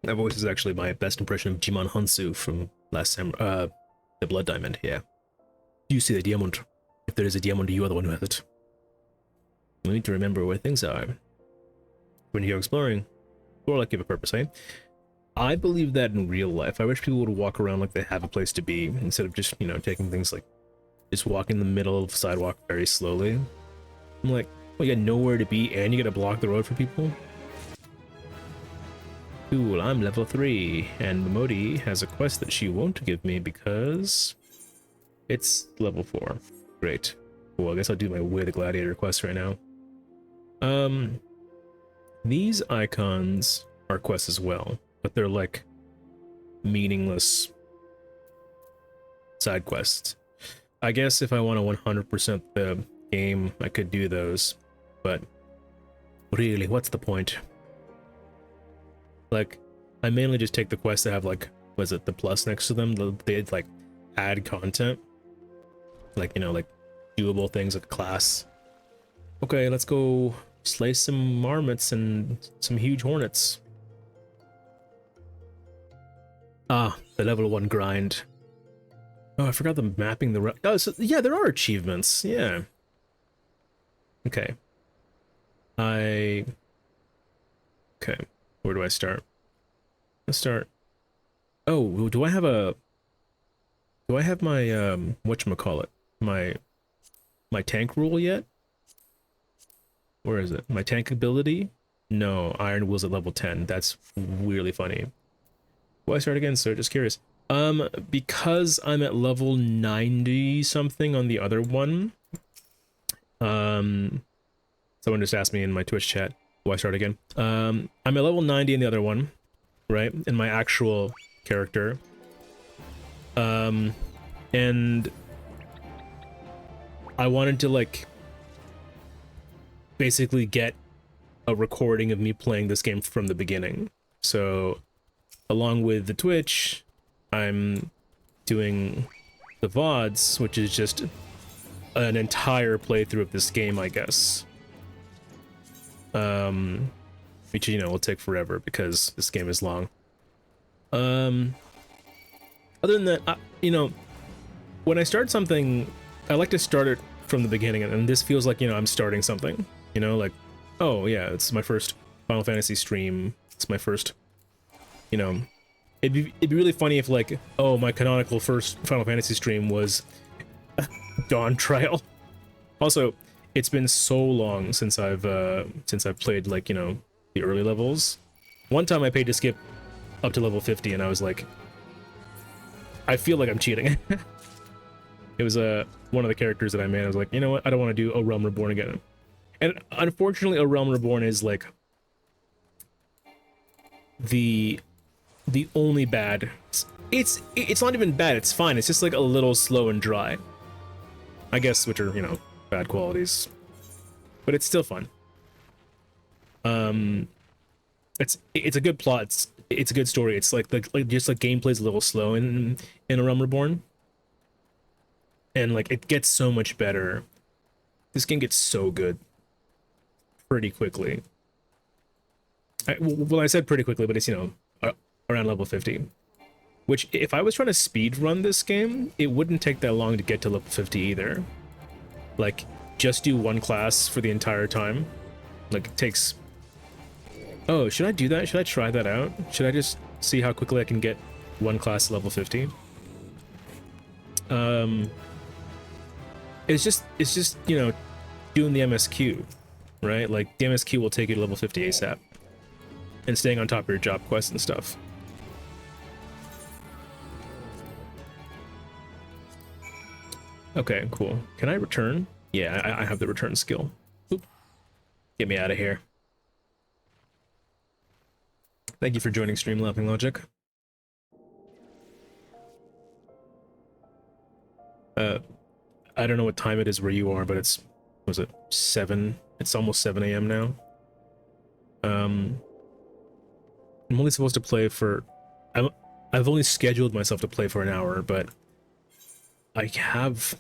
That voice is actually my best impression of Jimon Hansu from last time, the Blood Diamond, yeah. Do you see the diamond? If there is a diamond, you are the one who has it. We need to remember where things are when you're exploring, or like you have a purpose, eh? I believe that in real life. I wish people would walk around like they have a place to be, instead of just, you know, taking things like just walking in the middle of the sidewalk very slowly. I'm like, well, you got nowhere to be and you gotta block the road for people? Cool, I'm level 3, and Momodi has a quest that she won't give me because it's level 4. Great. Cool, I guess I'll do my Way the Gladiator quest right now. These icons are quests as well, but they're like meaningless side quests. I guess if I want to 100% the game, I could do those, but really, what's the point? Like, I mainly just take the quests that have like, was it the plus next to them? They like add content, like, you know, like doable things like class. Okay, let's go slay some marmots and some huge hornets. Ah, the level 1 grind. Oh, I forgot the mapping the... Oh, so, yeah, there are achievements. Yeah. Okay. Okay. Where do I start? Let's start... Oh, do I have a... Do I have my, whatchamacallit? my tank rule yet. Where is it? My tank ability? No, Iron Will's at level 10. That's really funny. Why start again, sir? Just curious. Because I'm at level 90 something on the other one. Someone just asked me in my Twitch chat, why start again? I'm at level 90 in the other one, right? In my actual character. And I wanted to, like, basically get a recording of me playing this game from the beginning. So, along with the Twitch, I'm doing the VODs, which is just an entire playthrough of this game, I guess. Which, you know, will take forever because this game is long. Other than that, you know, when I start something, I like to start it from the beginning, and this feels like, you know, I'm starting something, you know, like, oh yeah, it's my first Final Fantasy stream, it's my first, you know, it'd be really funny if, like, oh, my canonical first Final Fantasy stream was Dawn Trial. Also, it's been so long since I've played, like, you know, the early levels. One time I paid to skip up to level 50, and I was like, I feel like I'm cheating. It was one of the characters that I made. I was like, you know what? I don't want to do A Realm Reborn again. And unfortunately, A Realm Reborn is like the only bad. It's not even bad. It's fine. It's just like a little slow and dry, I guess, which are, you know, bad qualities, but it's still fun. It's a good plot. It's a good story. It's like just like gameplay's a little slow in A Realm Reborn. And, like, it gets so much better. This game gets so good pretty quickly. Well, I said pretty quickly, but it's, you know, around level 50. Which, if I was trying to speed run this game, it wouldn't take that long to get to level 50 either. Like, just do one class for the entire time. Like, it takes... Oh, should I do that? Should I try that out? Should I just see how quickly I can get one class to level 50? It's just, you know, doing the MSQ, right? Like, the MSQ will take you to level 50 ASAP. And staying on top of your job quests and stuff. Okay, cool. Can I return? Yeah, I have the return skill. Oop. Get me out of here. Thank you for joining stream, Laughing Logic. I don't know what time it is where you are, but it's, was it 7? It's almost 7 a.m. now. I'm only supposed to play for... I've only scheduled myself to play for an hour, but I have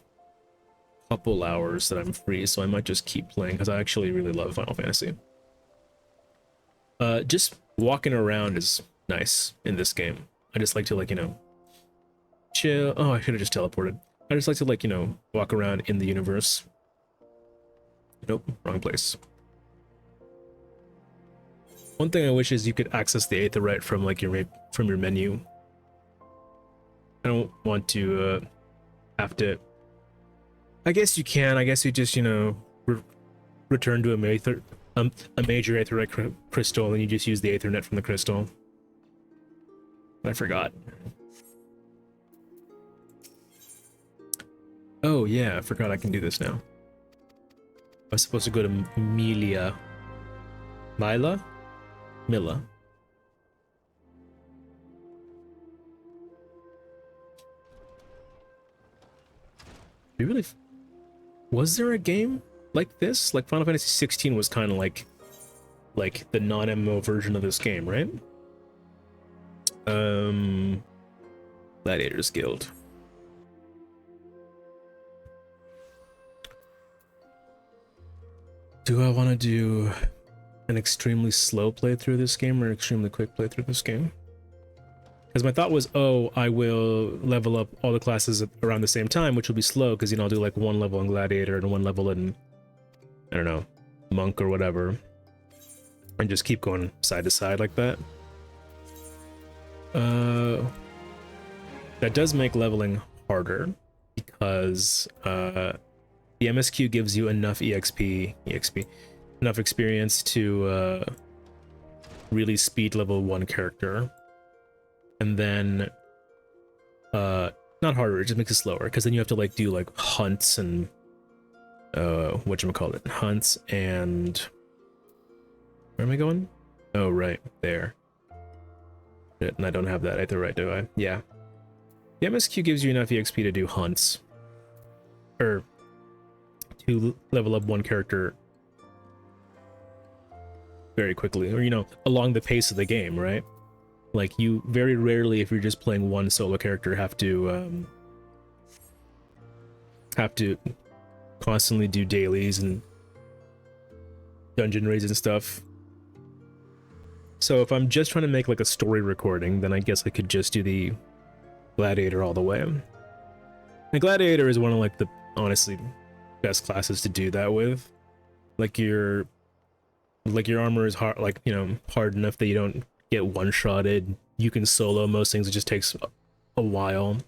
a couple hours that I'm free, so I might just keep playing, because I actually really love Final Fantasy. Just walking around is nice in this game. I just like to, like, you know, chill. Oh, I should have just teleported. I just like to, like, you know, walk around in the universe. Nope, wrong place. One thing I wish is you could access the Aetherite from, like, your menu. I don't want to have to... I guess you can. I guess you just, you know, return to a major Aetherite crystal, and you just use the Aethernet from the crystal. I forgot. Oh yeah, I forgot I can do this now. I was supposed to go to Mila. You really... Was there a game like this? Like, Final Fantasy 16 was kind of like the non-MMO version of this game, right? Gladiators Guild. Do I want to do an extremely slow playthrough of this game or an extremely quick playthrough of this game? Because my thought was, oh, I will level up all the classes around the same time, which will be slow, because, you know, I'll do like one level in Gladiator and one level in, I don't know, Monk or whatever, and just keep going side to side like that. That does make leveling harder, because the MSQ gives you enough EXP, enough experience to really speed level one character, and then not harder, it just makes it slower, because then you have to like do like hunts and whatchamacallit, hunts and where am I going? Oh right, there. Shit, and I don't have that either, right, do I? Yeah. The MSQ gives you enough EXP to do hunts, or to level up one character very quickly, or, you know, along the pace of the game, right? Like, you very rarely, if you're just playing one solo character, have to constantly do dailies and dungeon raids and stuff. So if I'm just trying to make like a story recording, then I guess I could just do the Gladiator all the way. And Gladiator is one of like the honestly best classes to do that with. Like your armor is hard, like, you know, hard enough that you don't get one-shotted. You can solo most things, it just takes a while.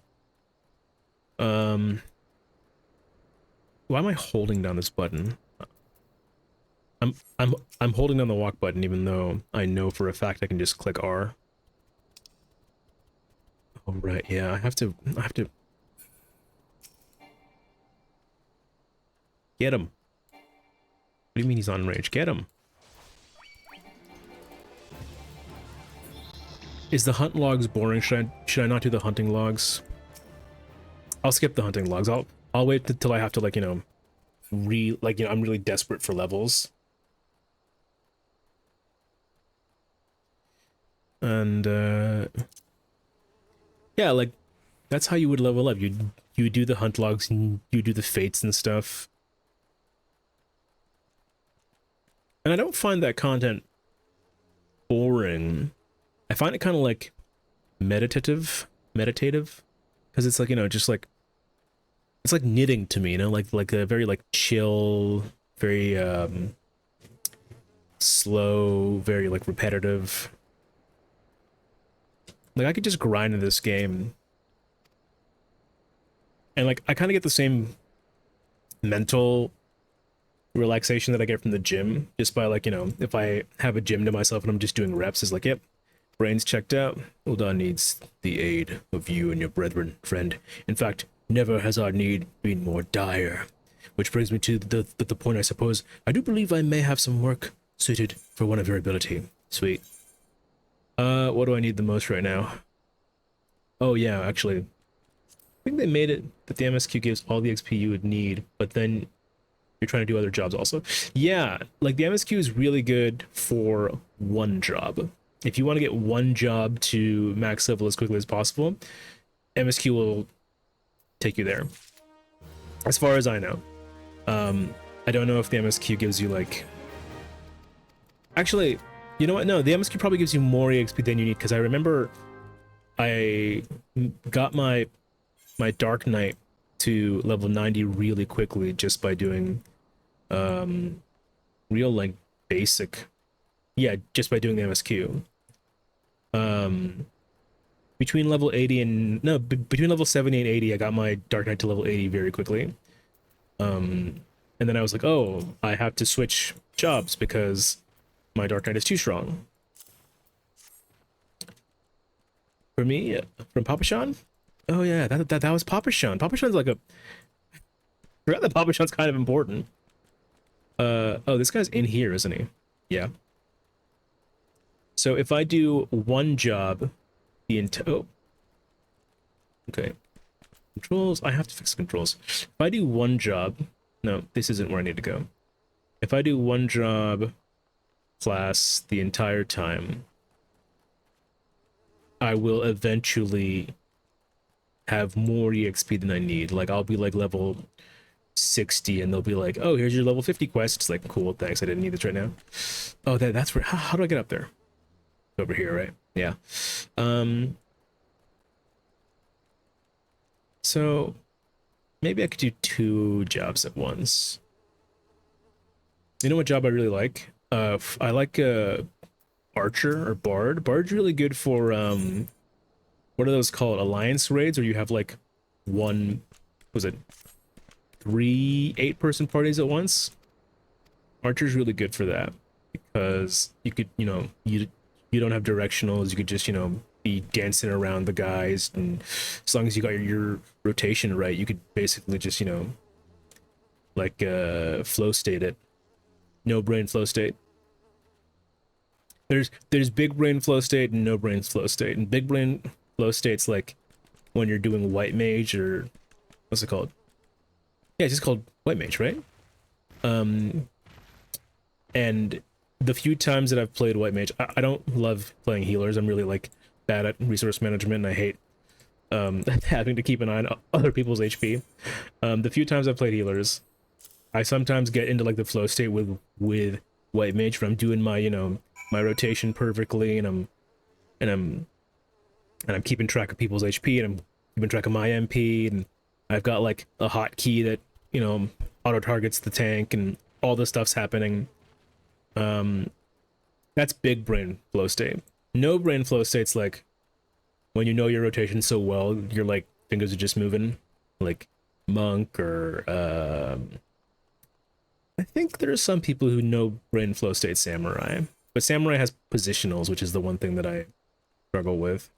Why am I holding down this button? I'm holding down the walk button, even though I know for a fact I can just click R. Oh right, yeah, I have to get him. What do you mean he's on range? Get him. Is the hunt logs boring? Should I not do the hunting logs? I'll skip the hunting logs. I'll wait until I have to, like, you know, I'm really desperate for levels. And yeah, like, that's how you would level up. You do the hunt logs and you do the fates and stuff. And I don't find that content boring. I find it kind of like meditative, because it's like, you know, just like, it's like knitting to me, you know, like a very like chill, very slow, very like repetitive. Like, I could just grind in this game, and like I kind of get the same mental relaxation that I get from the gym, just by, like, you know, if I have a gym to myself and I'm just doing reps, it's like, yep, brain's checked out. Ul'dah needs the aid of you and your brethren, friend. In fact, never has our need been more dire. Which brings me to the point, I suppose. I do believe I may have some work suited for one of your ability. Sweet. What do I need the most right now? Oh yeah, actually, I think they made it that the MSQ gives all the XP you would need, but then you're trying to do other jobs also. Yeah, like, the MSQ is really good for one job. If you want to get one job to max level as quickly as possible, MSQ will take you there. As far as I know. I don't know if the MSQ gives you, like... Actually, you know what? No, the MSQ probably gives you more EXP than you need, because I remember I got my Dark Knight to level 90 really quickly just by doing real, like, basic... Yeah, just by doing the MSQ. Between level 80 and... No, between level 70 and 80, I got my Dark Knight to level 80 very quickly. And then I was like, oh, I have to switch jobs because my Dark Knight is too strong. For me, from Papa Sean? Oh yeah, that was Papa Sean. Papa Sean's like a... I forgot that Papa Sean's kind of important. Oh, this guy's in here, isn't he? Yeah. So if I do one job, oh. Okay. Controls, I have to fix controls. If I do one job, no, this isn't where I need to go. If I do one job class the entire time, I will eventually have more EXP than I need. Like, I'll be like level 60 and they'll be like, oh, here's your level 50 quest. It's like, cool, thanks, I didn't need this right now. Oh, that's where, how do I get up there? Over here, right? Yeah. So maybe I could do 2 jobs at once. You know what job I really like? I like Archer or Bard. Bard's really good for what are those called? Alliance raids, where you have like one was it 3 8-person parties at once. Archer's really good for that because you could, you don't have directionals. You could just, be dancing around the guys, and as long as you got your rotation right, you could basically just, like flow state it. No brain flow state. There's big brain flow state and no brain flow state. And big brain flow state's like when you're doing white mage, or what's it called? Yeah, it's just called white mage, right? And the few times that I've played white mage, I don't love playing healers. I'm really like bad at resource management, and I hate having to keep an eye on other people's HP. The few times I've played healers, I sometimes get into like the flow state with white mage, where I'm doing my my rotation perfectly, and I'm keeping track of people's HP, and I'm keeping track of my MP, and I've got like a hotkey that auto targets the tank, and all this stuff's happening. That's big brain flow state. No brain flow state's like when you know your rotation so well, your like fingers are just moving, like monk, or I think there are some people who know brain flow state samurai, but samurai has positionals, which is the one thing that I struggle with.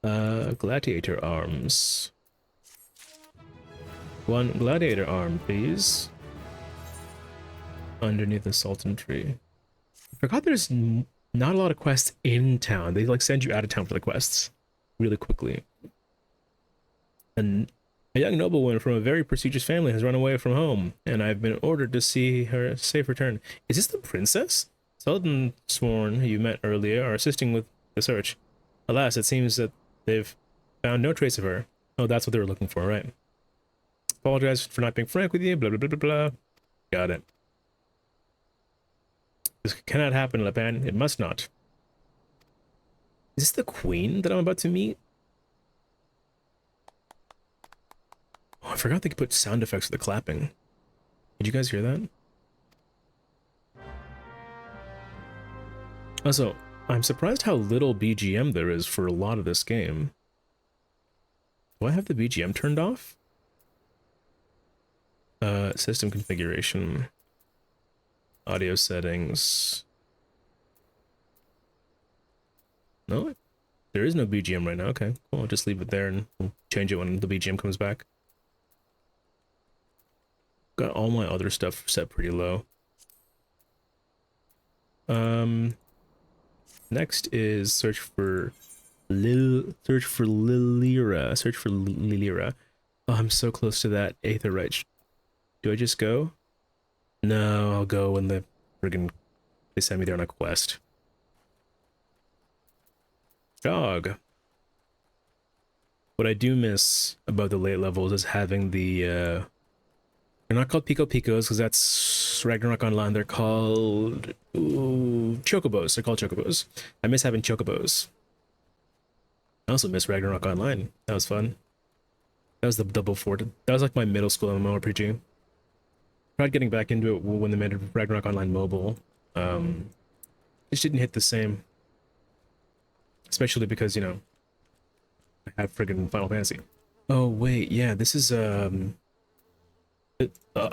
Gladiator arms. One gladiator arm, please. Underneath the Sultan tree. I forgot there's not a lot of quests in town. They like send you out of town for the quests really quickly. And a young noblewoman from a very prestigious family has run away from home, and I've been ordered to see her safe return. Is this the princess? Sultan sworn you met earlier are assisting with the search. Alas, it seems that they've found no trace of her. Oh, that's what they were looking for, right? Apologize for not being frank with you, blah, blah, blah, blah, blah. Got it. This cannot happen, Lepan. It must not. Is this the queen that I'm about to meet? Oh, I forgot they could put sound effects for the clapping. Did you guys hear that? Also, I'm surprised how little BGM there is for a lot of this game. Do I have the BGM turned off? System configuration. Audio settings. No, there is no BGM right now. Okay, cool. I'll just leave it there and we'll change it when the BGM comes back. Got all my other stuff set pretty low. Next is search for Lilira. Search for Lilira. Oh, I'm so close to that Aetherite. Do I just go? No, I'll go when they send me there on a quest. Dog. What I do miss about the late levels is having the they're not called Pico Picos because that's Ragnarok Online. They're called Chocobos. They're called Chocobos. I miss having Chocobos. I also miss Ragnarok Online. That was fun. That was the double fort. That was like my middle school MMORPG. Tried getting back into it when they made Ragnarok Online mobile. It just didn't hit the same. Especially because, I have friggin' Final Fantasy. Oh wait, yeah, this is a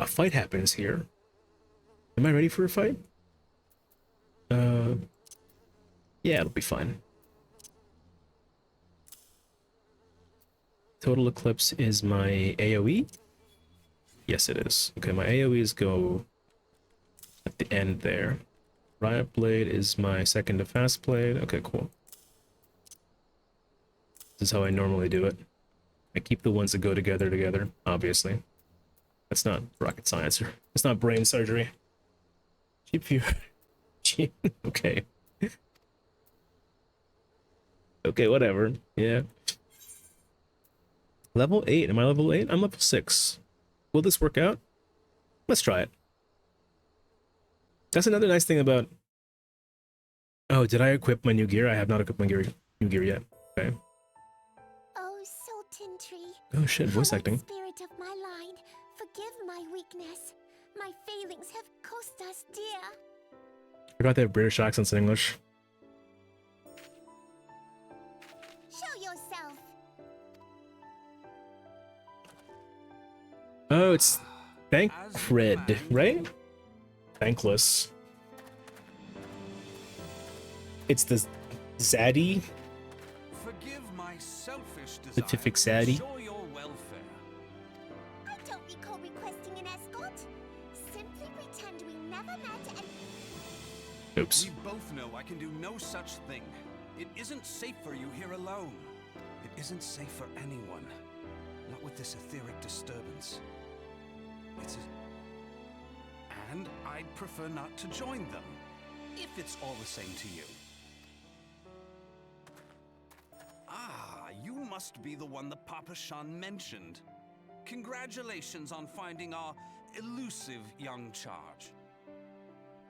fight happens here. Am I ready for a fight? Yeah, it'll be fine. Total Eclipse is my AoE? Yes, it is. Okay, my AoEs go at the end there. Riot Blade is my second to Fast Blade. Okay, cool. This is how I normally do it. I keep the ones that go together, obviously. That's not rocket science. It's not brain surgery. Cheap view. Okay. Okay, whatever. Yeah. Level 8. Am I level 8? I'm level 6. Will this work out? Let's try it. That's another nice thing about... Oh, did I equip my new gear? I have not equipped my new gear yet. Okay. Oh, Sultan Tree. Oh shit, voice acting. Spirit of my line, forgive my weakness. My failings have cost us dear. I forgot they have British accents in English. Show yourself. Oh, it's Thancred, right? Thankless. It's the Zaddy. Forgive my selfish The desire FFXIV. to ensure your welfare. I don't recall requesting an escort. Simply pretend we never met and... Oops. We both know I can do no such thing. It isn't safe for you here alone. It isn't safe for anyone. Not with this etheric disturbance. And I'd prefer not to join them, if it's all the same to you. Ah, you must be the one that Papa Shan mentioned. Congratulations on finding our elusive young charge.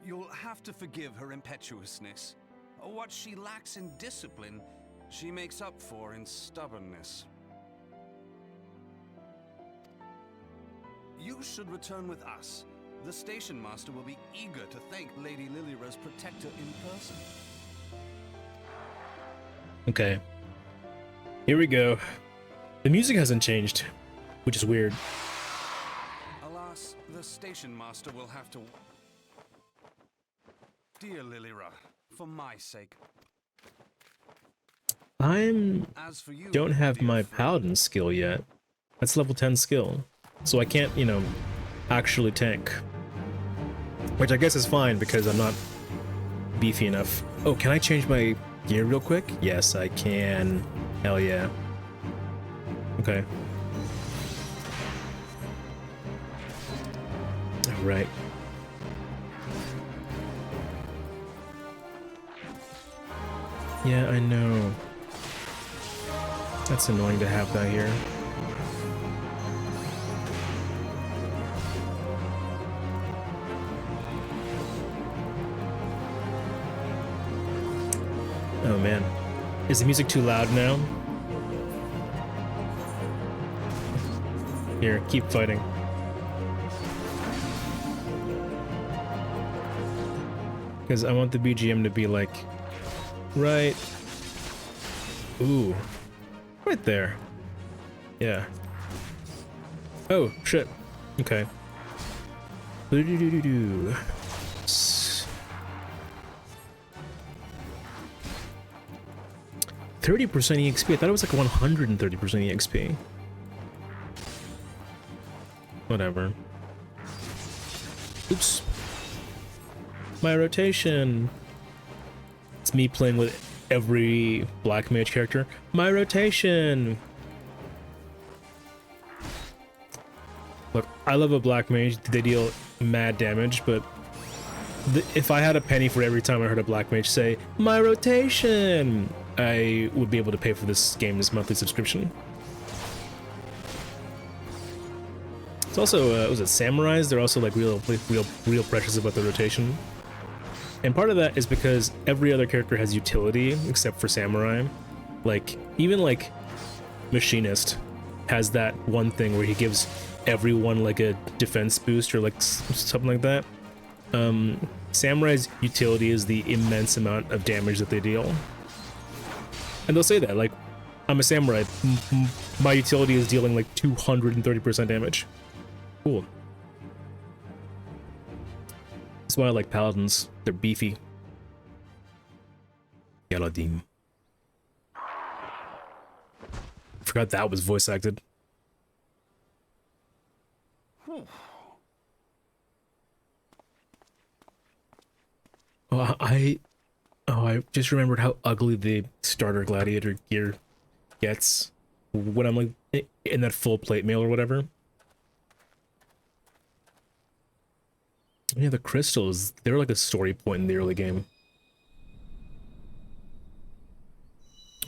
You'll have to forgive her impetuousness. What she lacks in discipline, she makes up for in stubbornness. You should return with us. The station master will be eager to thank Lady Lilira's protector in person. Okay. Here we go. The music hasn't changed, which is weird. Alas, the station master will have to... Dear Lilira, for my sake. As for you, Don't have dear my friend, paladin skill yet. That's level 10 skill. So I can't, you know, actually tank. Which I guess is fine because I'm not beefy enough. Oh, can I change my gear real quick? Yes, I can. Hell yeah. Okay. Alright. Yeah, I know. That's annoying to have that here. Oh man. Is the music too loud now? Here, keep fighting. Because I want the BGM to be like... right... Ooh. Right there. Yeah. Oh, shit. Okay. Doo-doo-doo-doo-doo. 30% EXP. I thought it was like 130% EXP. Whatever. Oops. My rotation. It's me playing with every black mage character. My rotation. Look, I love a black mage. They deal mad damage, but if I had a penny for every time I heard a black mage say, my rotation, I would be able to pay for this game's monthly subscription. It's also, was it samurais? They're also like real precious about the rotation. And part of that is because every other character has utility except for samurai. Like, even like Machinist has that one thing where he gives everyone like a defense boost or like something like that. Samurai's utility is the immense amount of damage that they deal. And they'll say that, like, I'm a samurai, my utility is dealing like 230% damage. Cool. That's why I like paladins. They're beefy. Yaladim. Forgot that was voice acted. Oh, I just remembered how ugly the starter gladiator gear gets when I'm like in that full plate mail or whatever. Yeah, the crystals, they're like a story point in the early game.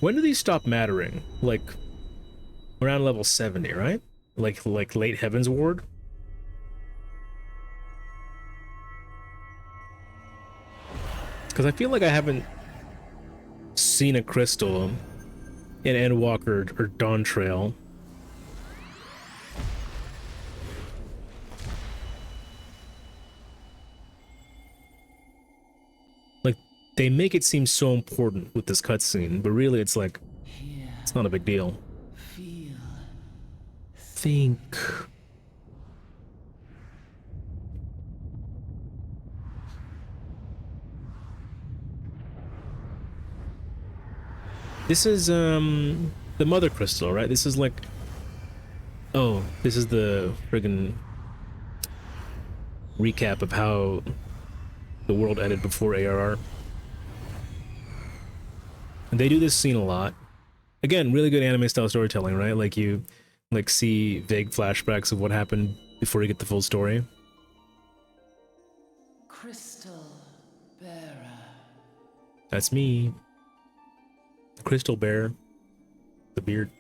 When do these stop mattering? Like around level 70, right? Like late Heaven's Ward? Because I feel like I haven't seen a crystal in Endwalker or Dawn Trail. Like, they make it seem so important with this cutscene, but really it's like, it's not a big deal. Think. This is the mother crystal, right? This is like, oh, this is the friggin' recap of how the world ended before ARR. And they do this scene a lot. Again, really good anime style storytelling, right? Like you like see vague flashbacks of what happened before you get the full story. Crystal bearer. That's me. Crystal bear. The beard.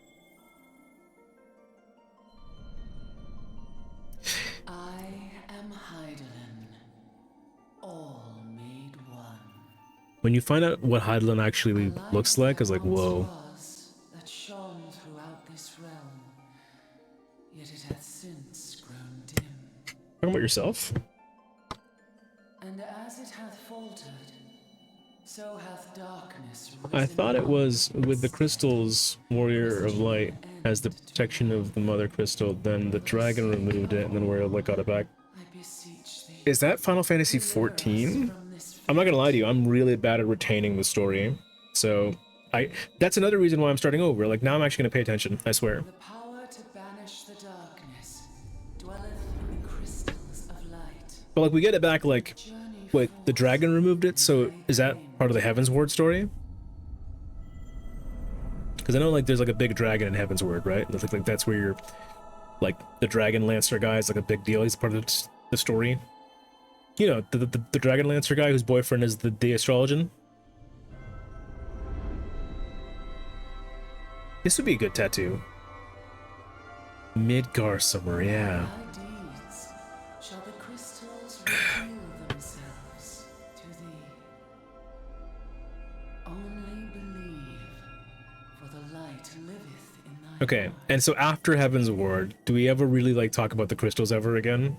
I am Heidelin, all made one. When you find out what Heidelin actually looks like, it's like, whoa. That shone throughout this realm, yet it hath since grown dim. Talking about yourself? And as it hath faltered, so hath darkness risen. I thought it was with the crystals, Warrior of Light has the protection of the mother crystal, then the dragon removed it, and then Warrior of Light got it back. I beseech thee. Is that Final Fantasy 14? I'm not gonna lie to you, I'm really bad at retaining the story. So, that's another reason why I'm starting over. Like, now I'm actually gonna pay attention, I swear. The power to banish the darkness dwelleth in the crystals of light. But, like, we get it back, like, wait, the dragon removed it, so is that part of the Heaven's Ward story? Because I know, like, there's, like, a big dragon in Heaven's Ward, right? Like that's where you're, like, the Dragon Lancer guy is, like, a big deal. He's part of the story. You know, the Dragon Lancer guy whose boyfriend is the astrologian. This would be a good tattoo. Midgar Summer, yeah. Thy deeds shall the crystals reveal themselves to thee. Only believe, for the light liveth in thy Okay, heart. and so after Heaven's Ward, do we ever really, like, talk about the crystals ever again?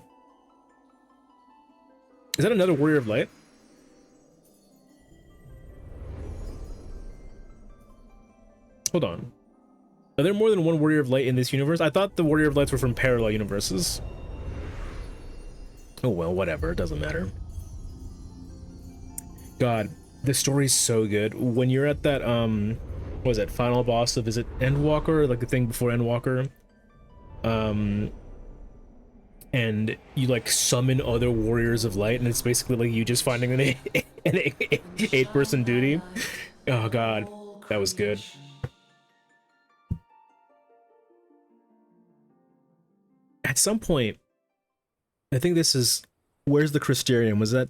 Is that another Warrior of Light? Hold on. Are there more than one Warrior of Light in this universe? I thought the Warrior of Lights were from parallel universes. Oh well, whatever, it doesn't matter. God, this story's so good. When you're at that, what was it, final boss of, is it Endwalker? Like the thing before Endwalker? And you like summon other Warriors of Light, and it's basically like you just finding an eight-person duty. Oh god, that was good. At some point, I think this is, where's the Crystarium? Was that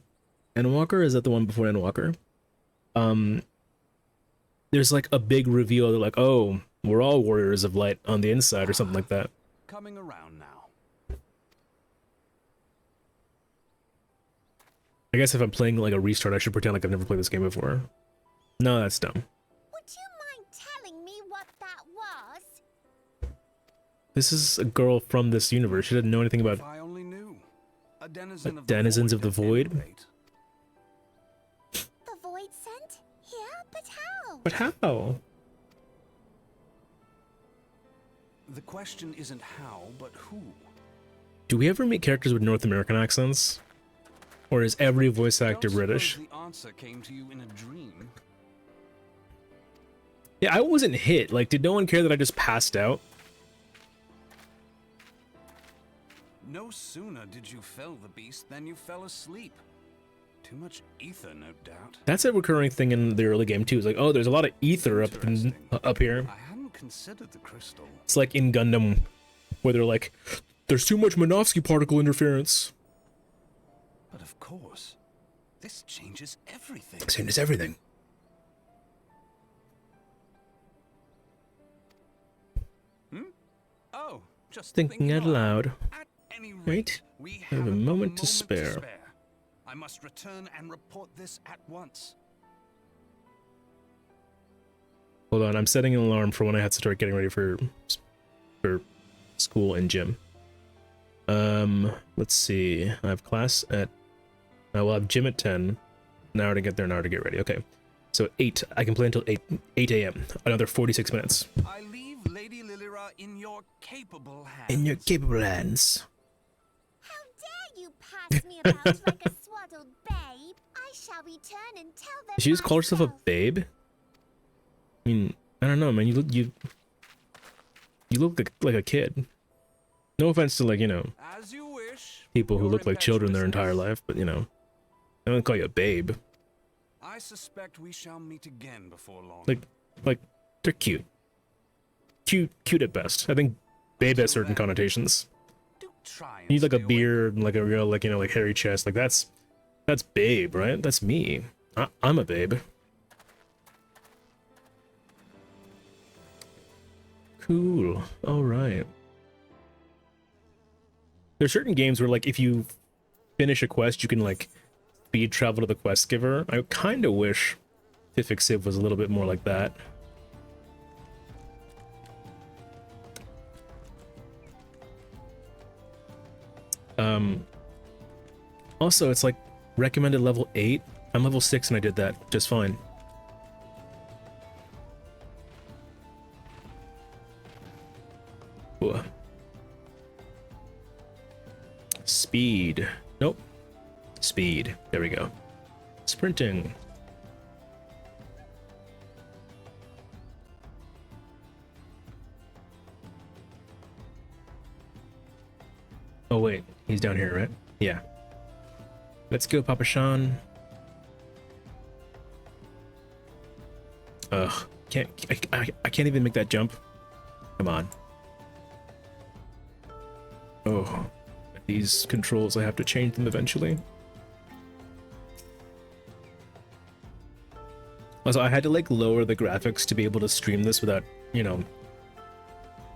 Endwalker, or is that the one before Endwalker? There's like a big reveal that like, oh, we're all Warriors of Light on the inside, or something like that. Coming around now. I guess if I'm playing like a restart, I should pretend like I've never played this game before. No, that's dumb. Would you mind telling me what that was? This is a girl from this universe. She didn't know anything about If I only knew. A denizen of denizens of the void. The void sent? Here? But how? But how? The question isn't how, but who. Do we ever meet characters with North American accents? Or is every voice actor Don't British? suppose the answer came to you in a dream. Yeah, I wasn't hit. Like, did no one care that I just passed out? No sooner did you fell the beast than you fell asleep. Too much ether, no doubt. That's a recurring thing in the early game too. It's like, oh, there's a lot of ether up here. I hadn't considered the crystal. It's like in Gundam, where they're like, there's too much Minovsky particle interference. But of course, this changes everything. Same as everything. Oh, just Thinking out loud. At any rate, Wait, we I have a moment to spare. I must return and report this at once. Hold on, I'm setting an alarm for when I have to start getting ready for school and gym. Let's see. I have class at, I will have gym at 10. An hour to get there, an hour to get ready. Okay. So 8. I can play until 8 a.m. Another 46 minutes. I leave Lady Lilira in your capable hands. In your capable hands. How dare you pass me about like a swaddled babe? I shall return and tell them Did she just call herself a myself. babe? I mean, I don't know, man. You look like a kid. No offense to, like, you know, As you wish. people who Your look like children their entire impetuousness. life, but you know, I don't call you a babe. I suspect we shall meet again before long. Like they're cute. Cute at best. I think babe has Until certain then, connotations. do try and You need like a stay away. beard and like a real, like, you know, like hairy chest. Like that's babe, right? That's me. I'm a babe. Cool. All right. There's certain games where, like, if you finish a quest, you can like speed travel to the quest giver. I kind of wish FFXIV was a little bit more like that. Also, it's like recommended level 8. I'm level 6 and I did that just fine. Ooh. Speed. Nope. Speed. There we go. Sprinting. Oh wait, he's down here, right? Yeah. Let's go, Papa Sean. Ugh. I can't even make that jump. Come on. Oh. These controls, I have to change them eventually. Also, I had to like lower the graphics to be able to stream this without, you know,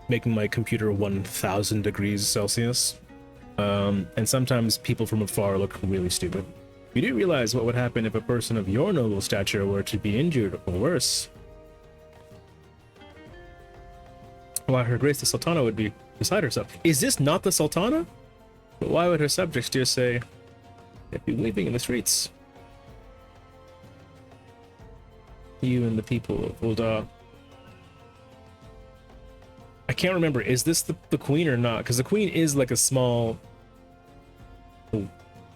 making my computer 1000 degrees Celsius. And sometimes people from afar look really stupid. You do realize what would happen if a person of your noble stature were to be injured or worse. Why, Her Grace the Sultana would be beside herself. Is this not the Sultana? But why would her subjects dare say they'd be weeping in the streets? You and the people of Ul'dah. I can't remember, is this the queen or not? Because the queen is like a small...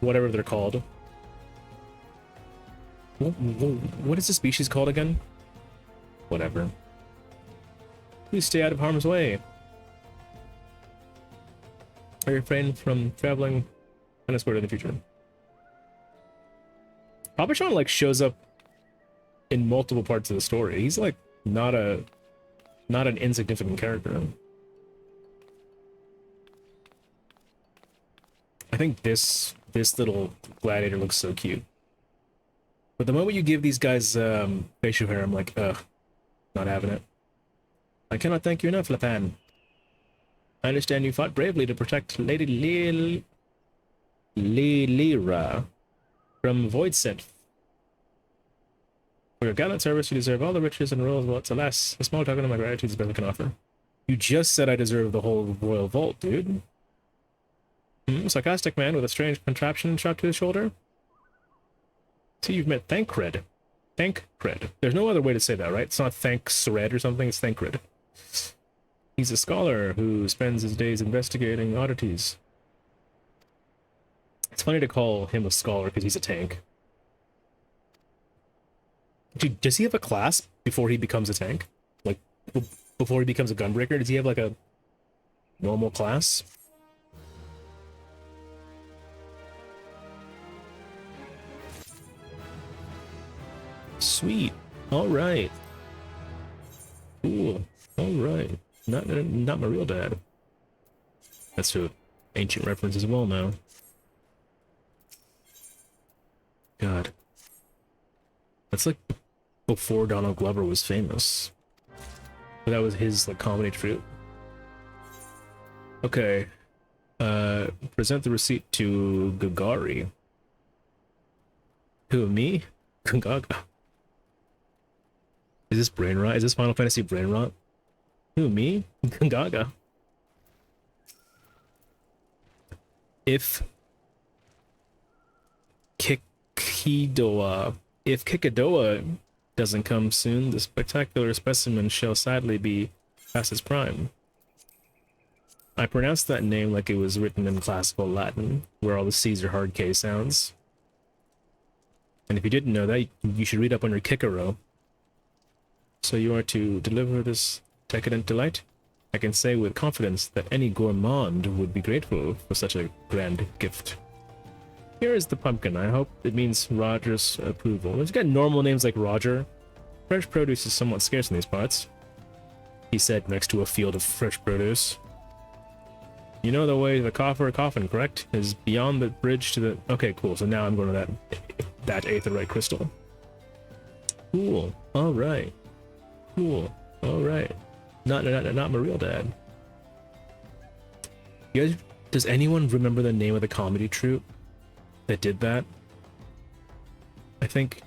whatever they're called. What is the species called again? Whatever. Please stay out of harm's way. I refrain from traveling unescorted in the future. Papa Sean like shows up in multiple parts of the story. He's like not an insignificant character. I think this little gladiator looks so cute. But the moment you give these guys facial hair, I'm like, ugh, not having it. I cannot thank you enough, Lapan. I understand you fought bravely to protect Lady Lira from Void Synth. For your gallant service, you deserve all the riches and royal vaults. Alas, a small token of my gratitude is better than can offer. You just said I deserve the whole royal vault, dude. Sarcastic man with a strange contraption strapped to his shoulder. See, you've met Thancred. Thancred. There's no other way to say that, right? It's not Thanksred or something, it's Thancred. He's a scholar who spends his days investigating oddities. It's funny to call him a scholar because he's a tank. Dude, does he have a class before he becomes a tank? Like, before he becomes a gunbreaker? Does he have like a normal class? Sweet. All right. Cool. All right. Not my real dad. That's an ancient reference as well now. God. That's like before Donald Glover was famous. But that was his like comedy troupe. Okay. Present the receipt to Gagari. Who, me? Gungaga. Is this brain rot? Is this Final Fantasy brain rot? Who, me? Gungaga. If Kikidoa doesn't come soon, the spectacular specimen shall sadly be past its prime. I pronounced that name like it was written in classical Latin, where all the C's are hard K sounds. And if you didn't know that, you should read up on your Kikero. So you are to deliver this decadent delight? I can say with confidence that any gourmand would be grateful for such a grand gift. Here is the pumpkin. I hope it means Roger's approval. It's got normal names like Roger. Fresh produce is somewhat scarce in these parts, he said next to a field of fresh produce. You know the way to the coffer coffin, correct? Is beyond the bridge to the... Okay, cool. So now I'm going to that aetherite crystal. Cool. All right. Cool. All right. Not my real dad. You guys, does anyone remember the name of the comedy troupe that did that? I think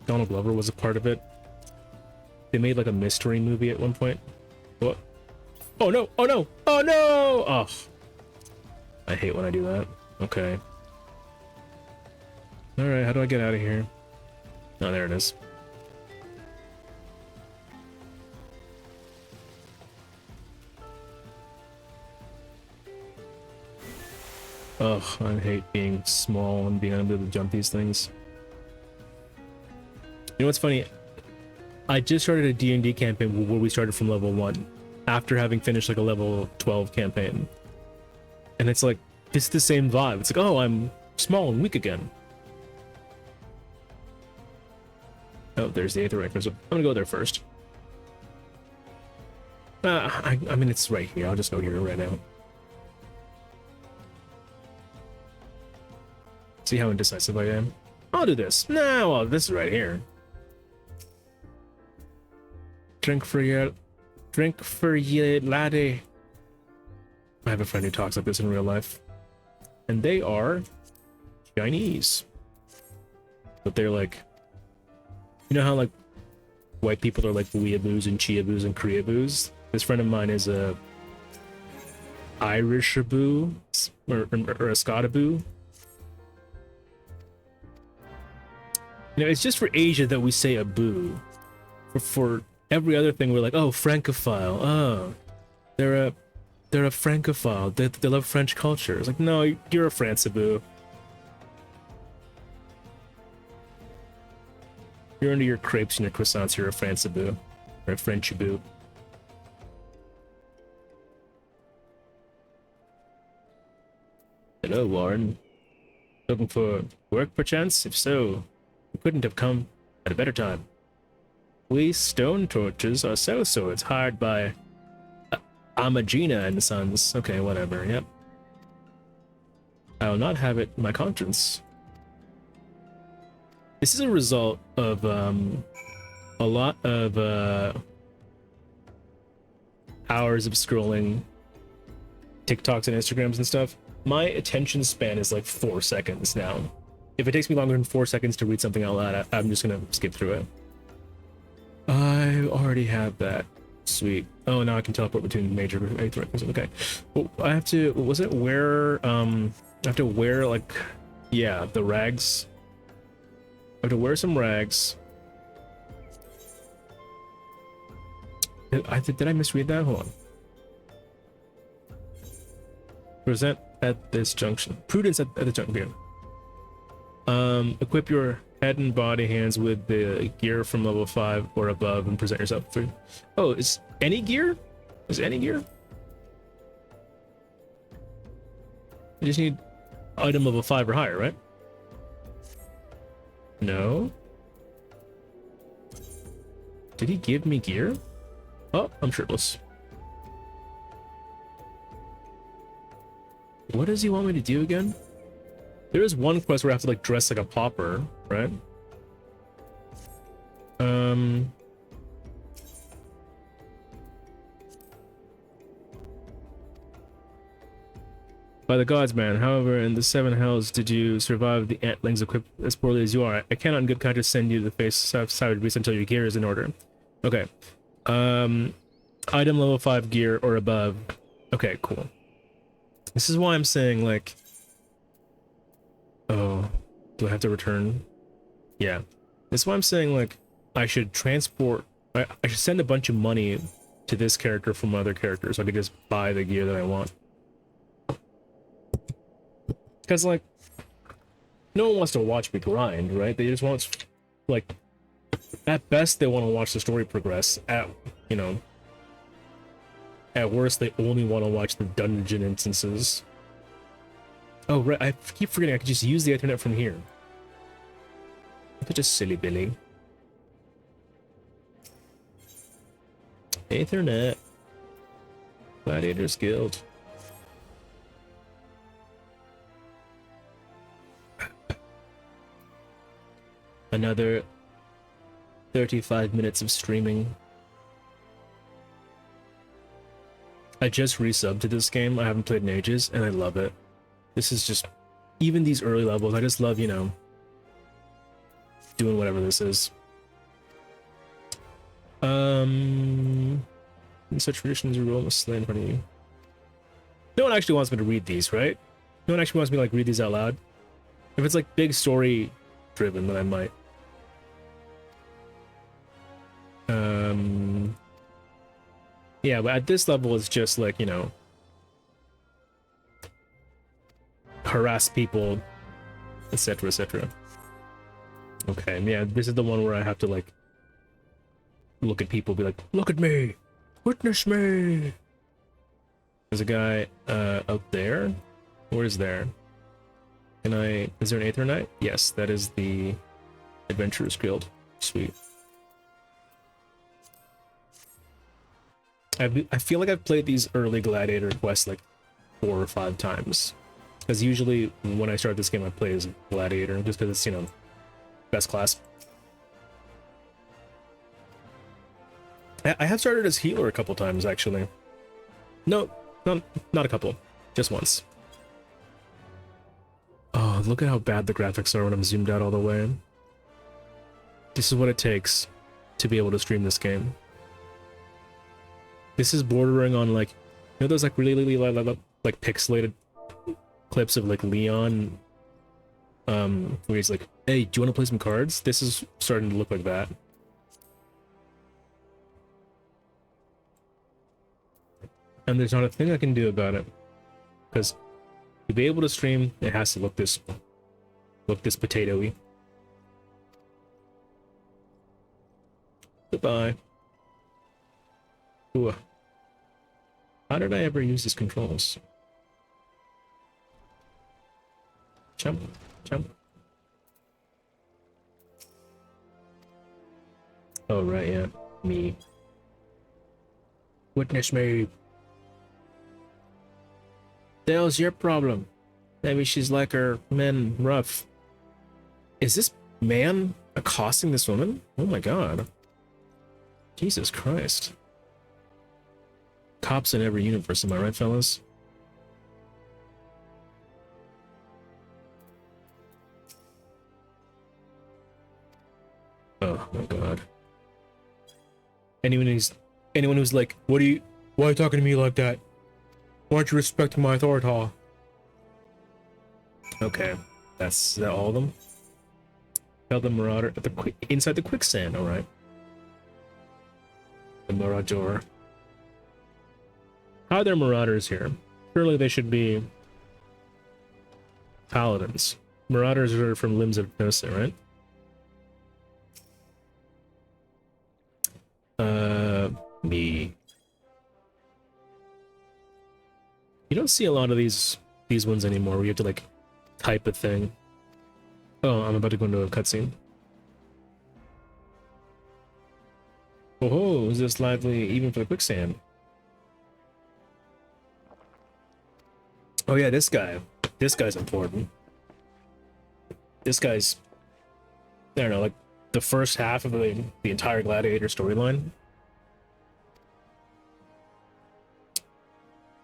Donald Glover was a part of it. They made like a mystery movie at one point. What? Oh no! Oh no! Oh no! Oh, I hate when I do that. Okay. All right. How do I get out of here? Oh, there it is. Ugh, I hate being small and being unable to jump these things. You know what's funny? I just started a D&D campaign where we started from level 1 after having finished like a level 12 campaign. And it's like, it's the same vibe. It's like, oh, I'm small and weak again. Oh, there's the Aetherite Crystal. I'm gonna go there first. I mean, it's right here. I'll just go here right now. See how indecisive I am? I'll do this. No, well, this is right here. Drink for your laddie. I have a friend who talks like this in real life. And they are Chinese. But they're like, you know how like white people are like weeaboos and chiaboos and koreaboos? This friend of mine is a Irishaboo or a Scotaboo. You know, it's just for Asia that we say a boo. For every other thing, we're like, oh, Francophile. Oh, they're a Francophile. They love French culture. It's like, no, you're a Francaboo. You're into your crepes and your croissants. You're a Francaboo or a Frenchaboo. Hello, Warren. Looking for work, perchance? If so, you couldn't have come at a better time. We stone torches are cell swords hired by Amagina and Sons. Okay, whatever, yep. I will not have it in my conscience. This is a result of a lot of hours of scrolling TikToks and Instagrams and stuff. My attention span is like 4 seconds now. If it takes me longer than 4 seconds to read something out loud, I'm just gonna skip through it. I already have that. Sweet. Oh, now I can teleport between major aetherite. Okay. Well, I have to, was it wear, I have to wear like, yeah, the rags. I have to wear some rags. Did I misread that? Hold on. Present at this junction. Prudence at the junction. Equip your head and body hands with the gear from level 5 or above and present yourself for... Oh, is any gear? Is any gear? You just need item level 5 or higher, right? No? Did he give me gear? Oh, I'm shirtless. What does he want me to do again? There is one quest where I have to like dress like a pauper, right? By the gods, man. However, in the 7 hells, did you survive the antlings equipped as poorly as you are? I cannot in good conscience send you to the face savage beast until your gear is in order. Okay. Item level 5 gear or above. Okay, cool. This is why I'm saying, like... Oh, do I have to return? Yeah. This is why I'm saying, like, I should transport... I should send a bunch of money to this character from other characters so I could just buy the gear that I want. Because, like, no one wants to watch me grind, right? They just want, like, At best, they want to watch the story progress. At, you know, at worst, they only want to watch the dungeon instances. Oh, right, I keep forgetting I could just use the internet from here. Such a silly Billy. Ethernet. Gladiators Guild. Another 35 minutes of streaming. I just resubbed to this game. I haven't played in ages, and I love it. This is just... Even these early levels, I just love, you know, doing whatever this is. In such traditions, you roll must slay in front of you. No one actually wants me to read these, right? No one actually wants me to, like, read these out loud. If it's, like, big story driven, then I might. Yeah, but at this level, it's just, like, you know, harass people, etc., etc. Okay, yeah, this is the one where I have to, like, look at people, be like, look at me! Witness me! There's a guy, out there? Where is there? Can I... Is there an Aether Knight? Yes, that is the Adventurers Guild. Sweet. I feel like I've played these early Gladiator quests, like, 4 or 5 times. Because usually, when I start this game, I play as Gladiator, just because it's, you know, best class. I have started as healer a couple times, actually. No, not a couple. Just once. Oh, look at how bad the graphics are when I'm zoomed out all the way. This is what it takes to be able to stream this game. This is bordering on, like, you know those, like, really like pixelated clips of, like, Leon, where he's like, hey, do you want to play some cards? This is starting to look like that. And there's not a thing I can do about it, because to be able to stream, it has to look this potato-y. Goodbye. Ooh. How did I ever use these controls? Jump, jump. Oh, right, yeah. Me. Witness me. The hell's your problem? Maybe she's like her men rough. Is this man accosting this woman? Oh my god. Jesus Christ. Cops in every universe, am I right, fellas? Oh my god. Anyone who's like, why are you talking to me like that? Why aren't you respecting my authority? Okay, is that all of them? Tell the Marauder at the inside the quicksand. All right. The Marauder. How are there Marauders here? Surely they should be paladins. Marauders are from Limbs of Hypnosis, right? Me. You don't see a lot of these ones anymore where you have to, like, type a thing. Oh, I'm about to go into a cutscene. Oh, is this lively even for the quicksand? Oh yeah, this guy's important. This guy's, I don't know, like the first half of the entire Gladiator storyline.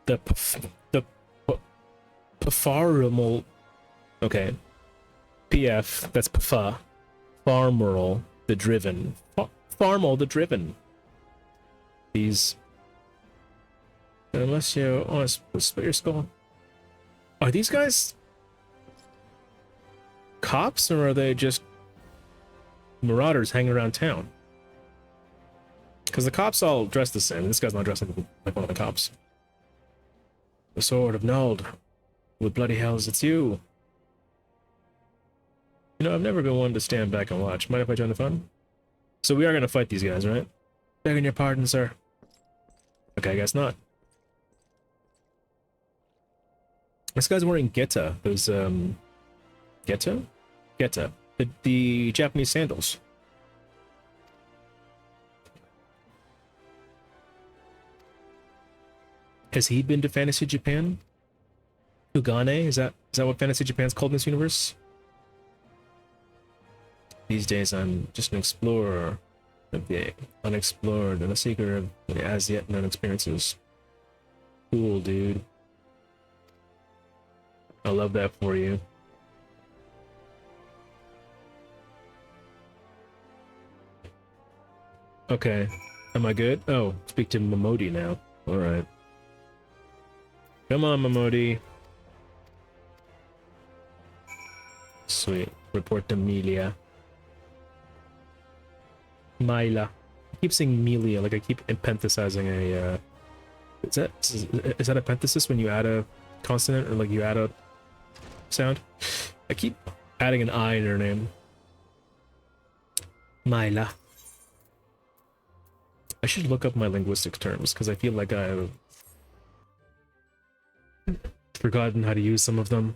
The Pfarimal, okay, PF, that's Pfa, Farmerl the Driven, Farmal the Driven. These, unless you want to split your skull. Are these guys cops, or are they just marauders hanging around town? Because the cops all dress the same. This guy's not dressed like one of the cops. The Sword of Nald. What bloody hells, it's you. You know, I've never been one to stand back and watch. Mind if I join the fun? So we are gonna fight these guys, right? Begging your pardon, sir. Okay, I guess not. This guy's wearing geta. Those, geta? Geta. The Japanese sandals. Has he been to Fantasy Japan? Kugane? Is that what Fantasy Japan's called in this universe? These days I'm just an explorer of the unexplored and a seeker of the as yet known experiences. Cool, dude. I love that for you. Okay. Am I good? Oh, speak to Momodi now. Alright. Come on, Momodi. Sweet. Report to Melia. Myla. I keep saying Melia, like I keep epenthesizing a, is that a penthesis when you add a consonant, or like you add a sound? I keep adding an I in her name. Myla. I should look up my linguistics terms, because I feel like I've forgotten how to use some of them.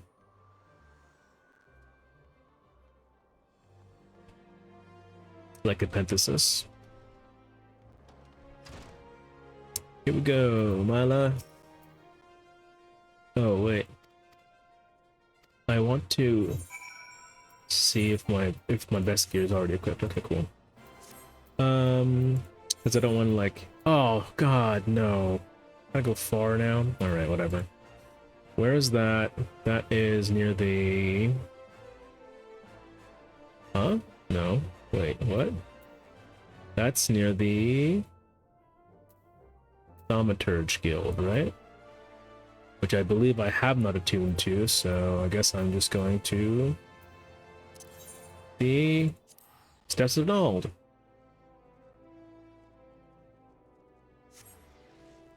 Like epenthesis. Here we go, Myla. Oh, wait. I want to see if my best gear is already equipped. Okay, cool. Because I don't want to, like... Oh, God, no. I go far now? Alright, whatever. Where is that? That is near the... Huh? No. Wait, what? That's near the... Thaumaturge Guild, right? Which I believe I have not attuned to, so I guess I'm just going to... the... Steps of Nald.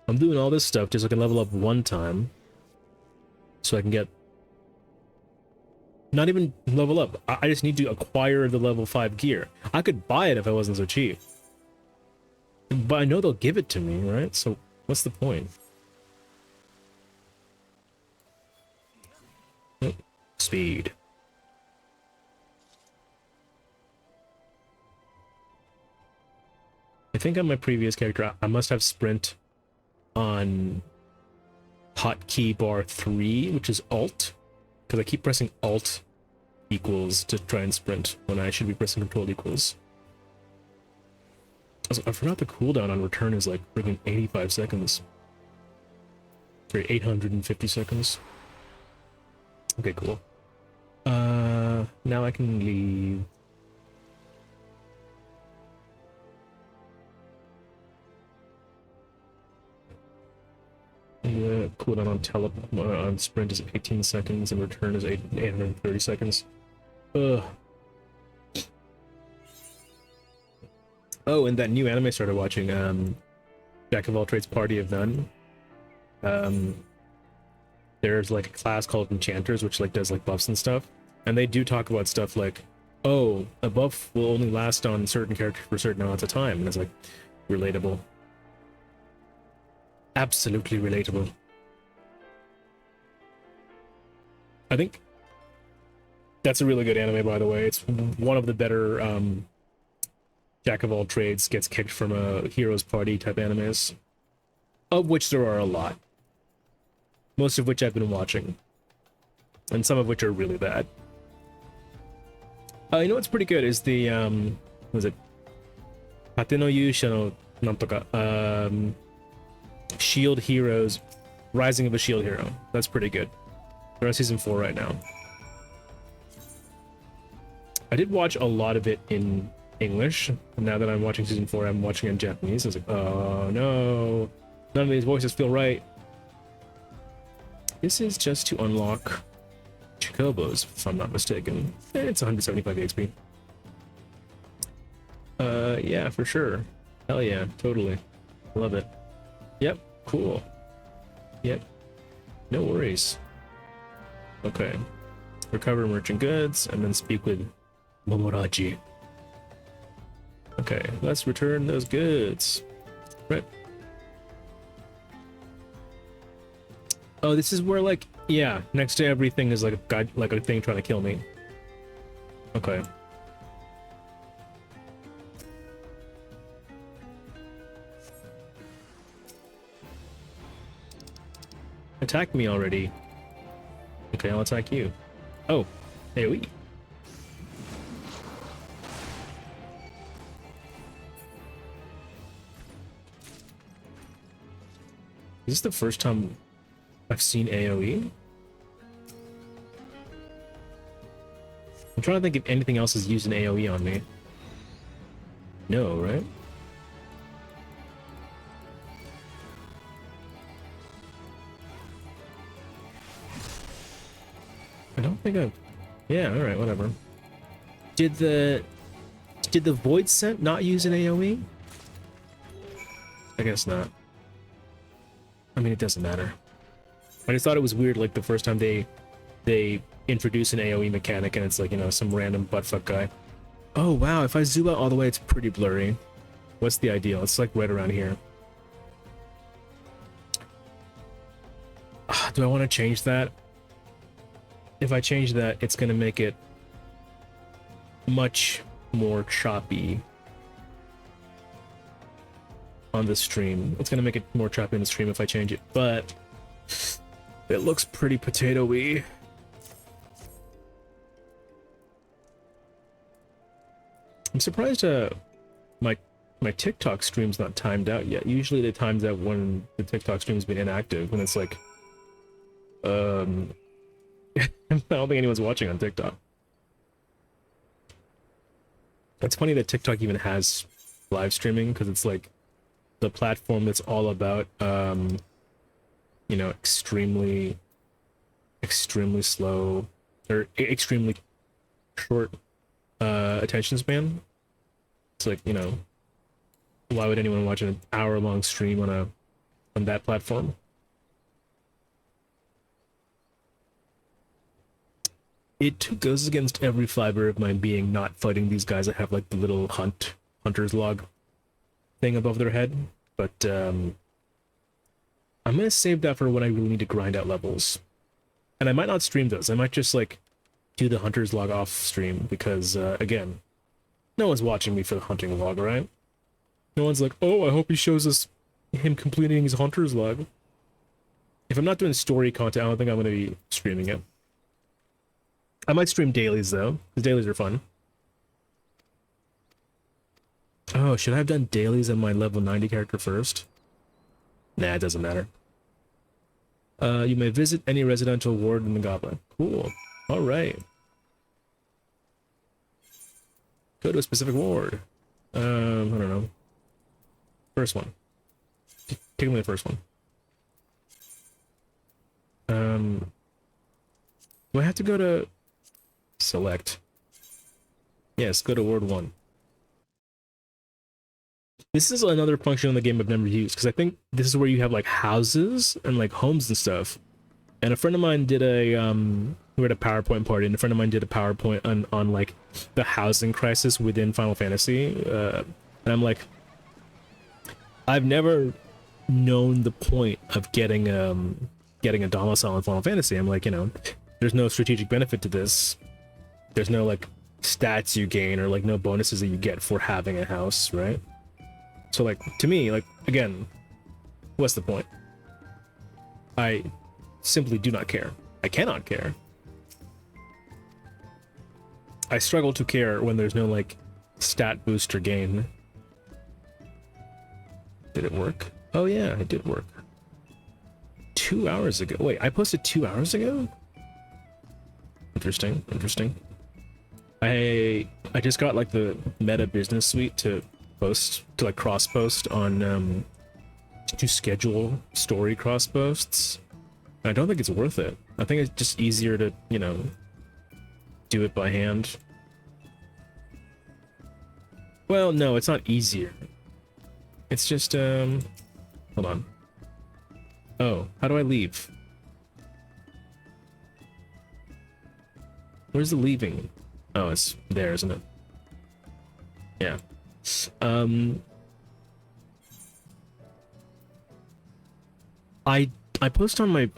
I'm doing all this stuff just so I can level up one time. So I can get... Not even level up. I just need to acquire the level 5 gear. I could buy it if I wasn't so cheap. But I know they'll give it to me, right? So what's the point? Oh, speed. I think on my previous character, I must have sprint on hotkey bar 3, which is Alt. Because I keep pressing Alt equals to try and sprint when I should be pressing Control equals. Also, I forgot the cooldown on return is like freaking 85 seconds. Or 850 seconds. Okay, cool. Now I can leave. Yeah, cooldown on sprint is 18 seconds and return is 830 seconds. Ugh. Oh, and that new anime I started watching, Jack of All Trades Party of None. There's like a class called Enchanters, which like does like buffs and stuff. And they do talk about stuff like, oh, a buff will only last on certain characters for certain amounts of time. And it's like, relatable. Absolutely relatable. I think that's a really good anime, by the way. It's one of the better Jack of all trades gets kicked from a hero's party type animes, of which there are a lot. Most of which I've been watching, and some of which are really bad. You know what's pretty good is the what was it? Tate no Yusha no Nantoka. Shield Heroes, Rising of a Shield Hero. That's pretty good. They're on season 4 right now. I did watch a lot of it in English. Now that I'm watching season 4, I'm watching it in Japanese. I was like, oh no, none of these voices feel right. This is just to unlock Chocobos, if I'm not mistaken. It's 175 XP. Yeah, for sure. Hell yeah, totally. Love it. Yep, cool. Yep. No worries. Okay. Recover merchant goods, and then speak with Momoraji. Okay, let's return those goods. Right. Oh, this is where, like, yeah, next to everything is like a guy, like a thing trying to kill me. Okay. Attack me already. Okay, I'll attack you. Oh, AoE. Is this the first time I've seen AoE? I'm trying to think if anything else is used in AoE on me. No, right? I don't think I've... Yeah, alright, whatever. Did the Void Scent not use an AoE? I guess not. I mean, it doesn't matter. I just thought it was weird, like, the first time they introduce an AoE mechanic and it's like, you know, some random buttfuck guy. Oh, wow, if I zoom out all the way, it's pretty blurry. What's the ideal? It's like right around here. Do I want to change that? If I change that, it's going to make it much more choppy on the stream. It's going to make it more choppy in the stream if I change it, but it looks pretty potato-y. I'm surprised my TikTok stream's not timed out yet. Usually they timed out when the TikTok stream's been inactive, when it's like, I don't think anyone's watching on TikTok. It's funny that TikTok even has live streaming, because it's like the platform that's all about, you know, extremely slow, or extremely short attention span. It's like, you know, why would anyone watch an hour-long stream on that platform? It goes against every fiber of my being not fighting these guys that have like the little hunter's log thing above their head, but I'm gonna save that for when I really need to grind out levels. And I might not stream those. I might just like do the hunter's log off stream, because again, no one's watching me for the hunting log, right? No one's like, oh, I hope he shows us him completing his hunter's log. If I'm not doing story content, I don't think I'm gonna be streaming it. I might stream dailies though, because dailies are fun. Oh, should I have done dailies on my level 90 character first? Nah, it doesn't matter. You may visit any residential ward in the Goblin. Cool. Alright. Go to a specific ward. I don't know. First one. Take me the first one. Do I have to go to... Select. Yes, go to Ward 1. This is another function in the game I've never used, because I think this is where you have like houses and like homes and stuff. And a friend of mine did a we had a PowerPoint party, and a friend of mine did a PowerPoint on like the housing crisis within Final Fantasy. And I'm like, I've never known the point of getting a domicile in Final Fantasy. I'm like, you know, there's no strategic benefit to this. There's no like stats you gain or like no bonuses that you get for having a house, right? So like, to me, like, again, what's the point? I simply do not care. I cannot care. I struggle to care when there's no like stat booster gain. Did it work? Oh yeah, it did work. 2 hours ago. Wait, I posted 2 hours ago? Interesting, interesting. I just got like the meta business suite to post, to like cross post on to schedule story cross posts. I don't think it's worth it. I think it's just easier to, you know, do it by hand. Well, no, it's not easier. It's just hold on. Oh, how do I leave? Where's the leaving? Oh, it's there, isn't it? Yeah. Um, I post on my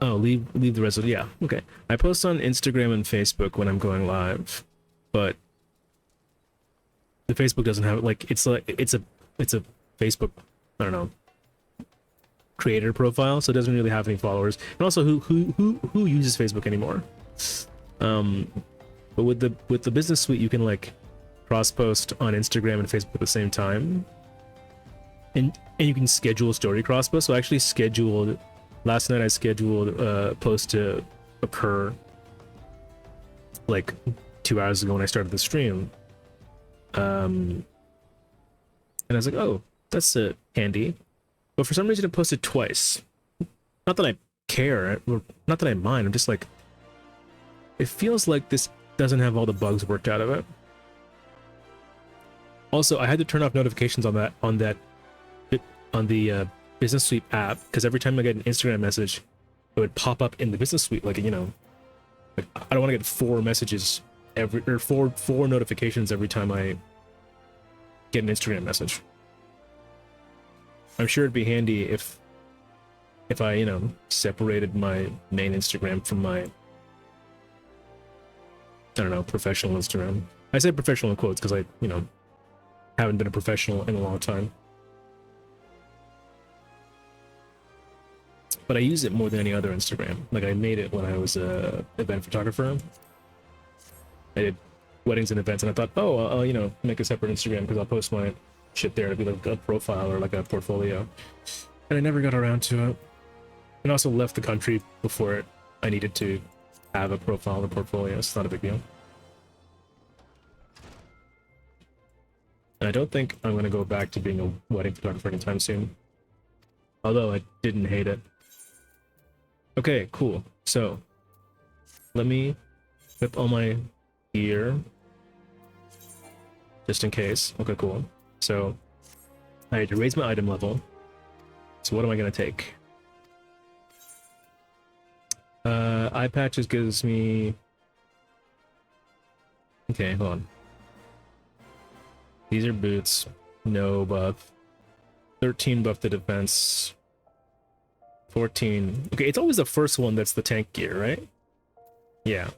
leave the rest of yeah, okay. I post on Instagram and Facebook when I'm going live, but the Facebook doesn't have like it's a Facebook, I don't know, creator profile, so it doesn't really have any followers. And also who uses Facebook anymore? But with the business suite you can like cross post on Instagram and Facebook at the same time. And you can schedule story cross post. So I actually scheduled last night, I scheduled a post to occur like 2 hours ago when I started the stream. And I was like, oh, that's handy. But for some reason it posted twice. Not that I care, or not that I mind, I'm just like, it feels like this doesn't have all the bugs worked out of it. Also, I had to turn off notifications on the Business Suite app, because every time I get an Instagram message, it would pop up in the Business Suite, like, you know, like I don't want to get 4 messages four notifications every time I get an Instagram message. I'm sure it'd be handy if I, you know, separated my main Instagram from my, I don't know, professional Instagram. I say professional in quotes because I, you know, haven't been a professional in a long time. But I use it more than any other Instagram. Like, I made it when I was a event photographer. I did weddings and events, and I thought, oh, I'll, you know, make a separate Instagram because I'll post my shit there to be like a profile or like a portfolio. And I never got around to it. And also left the country before I needed to have a profile or portfolio. It's not a big deal. And I don't think I'm going to go back to being a wedding photographer anytime soon. Although I didn't hate it. Okay, cool. So, let me flip all my gear. Just in case. Okay, cool. So, I had to raise my item level. So what am I going to take? Eye patches gives me... Okay, hold on. These are boots. No buff. 13 buff to defense. 14. Okay, it's always the first one that's the tank gear, right? Yeah.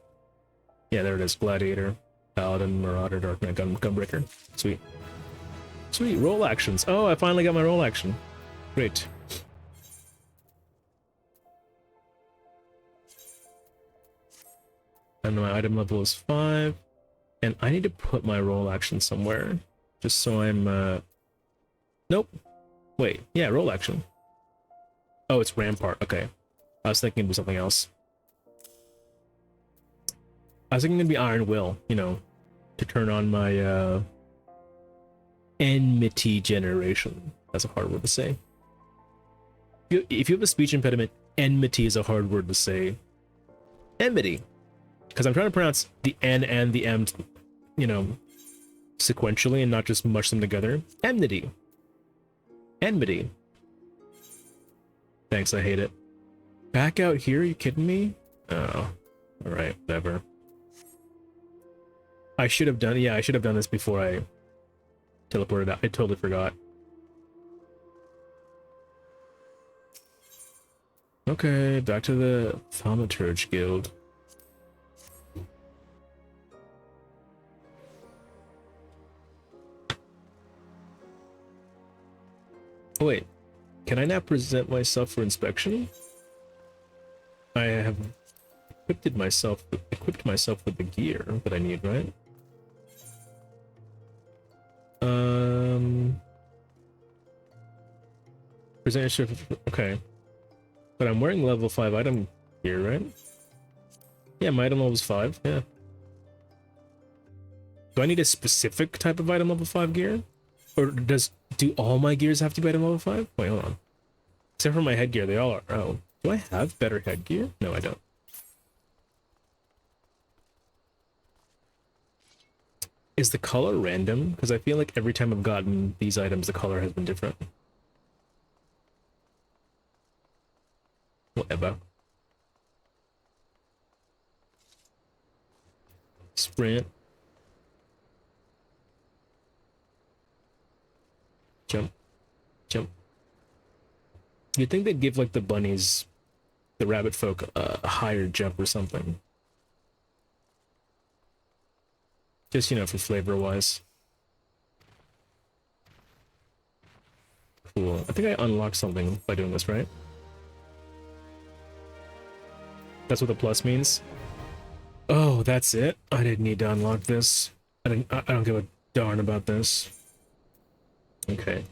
Yeah, there it is. Gladiator, Paladin, Marauder, Dark Knight, Gunbreaker. Sweet. Sweet, roll actions. Oh, I finally got my roll action. Great. And my item level is 5. And I need to put my roll action somewhere. Just so I'm, Nope. Wait, yeah, roll action. Oh, it's Rampart. Okay. I was thinking it'd be something else. I was thinking it'd be Iron Will, you know, to turn on my, enmity generation. That's a hard word to say. If you have a speech impediment, enmity is a hard word to say. Enmity. Because I'm trying to pronounce the N and the M, you know, sequentially and not just mush them together. Enmity. Enmity. Thanks, I hate it. Back out here? Are you kidding me? Oh. Alright, whatever. I should have done, yeah, I should have done this before I teleported out. I totally forgot. Okay, back to the Thaumaturge Guild. Oh, wait. Can I now present myself for inspection? I have equipped myself with the gear that I need, right? Present yourself. Okay. But I'm wearing level 5 item gear, right? Yeah, my item level is 5, yeah. Do I need a specific type of item level 5 gear? Or do all my gears have to be item level 5? Wait, hold on. Except for my headgear, they all are. Oh. Do I have better headgear? No, I don't. Is the color random? Because I feel like every time I've gotten these items, the color has been different. Whatever. Sprint. You'd think they'd give like the bunnies, the rabbit folk, a higher jump or something. Just, you know, for flavor wise. Cool. I think I unlocked something by doing this, right? That's what the plus means. Oh, that's it? I didn't need to unlock this. I don't give a darn about this. Okay.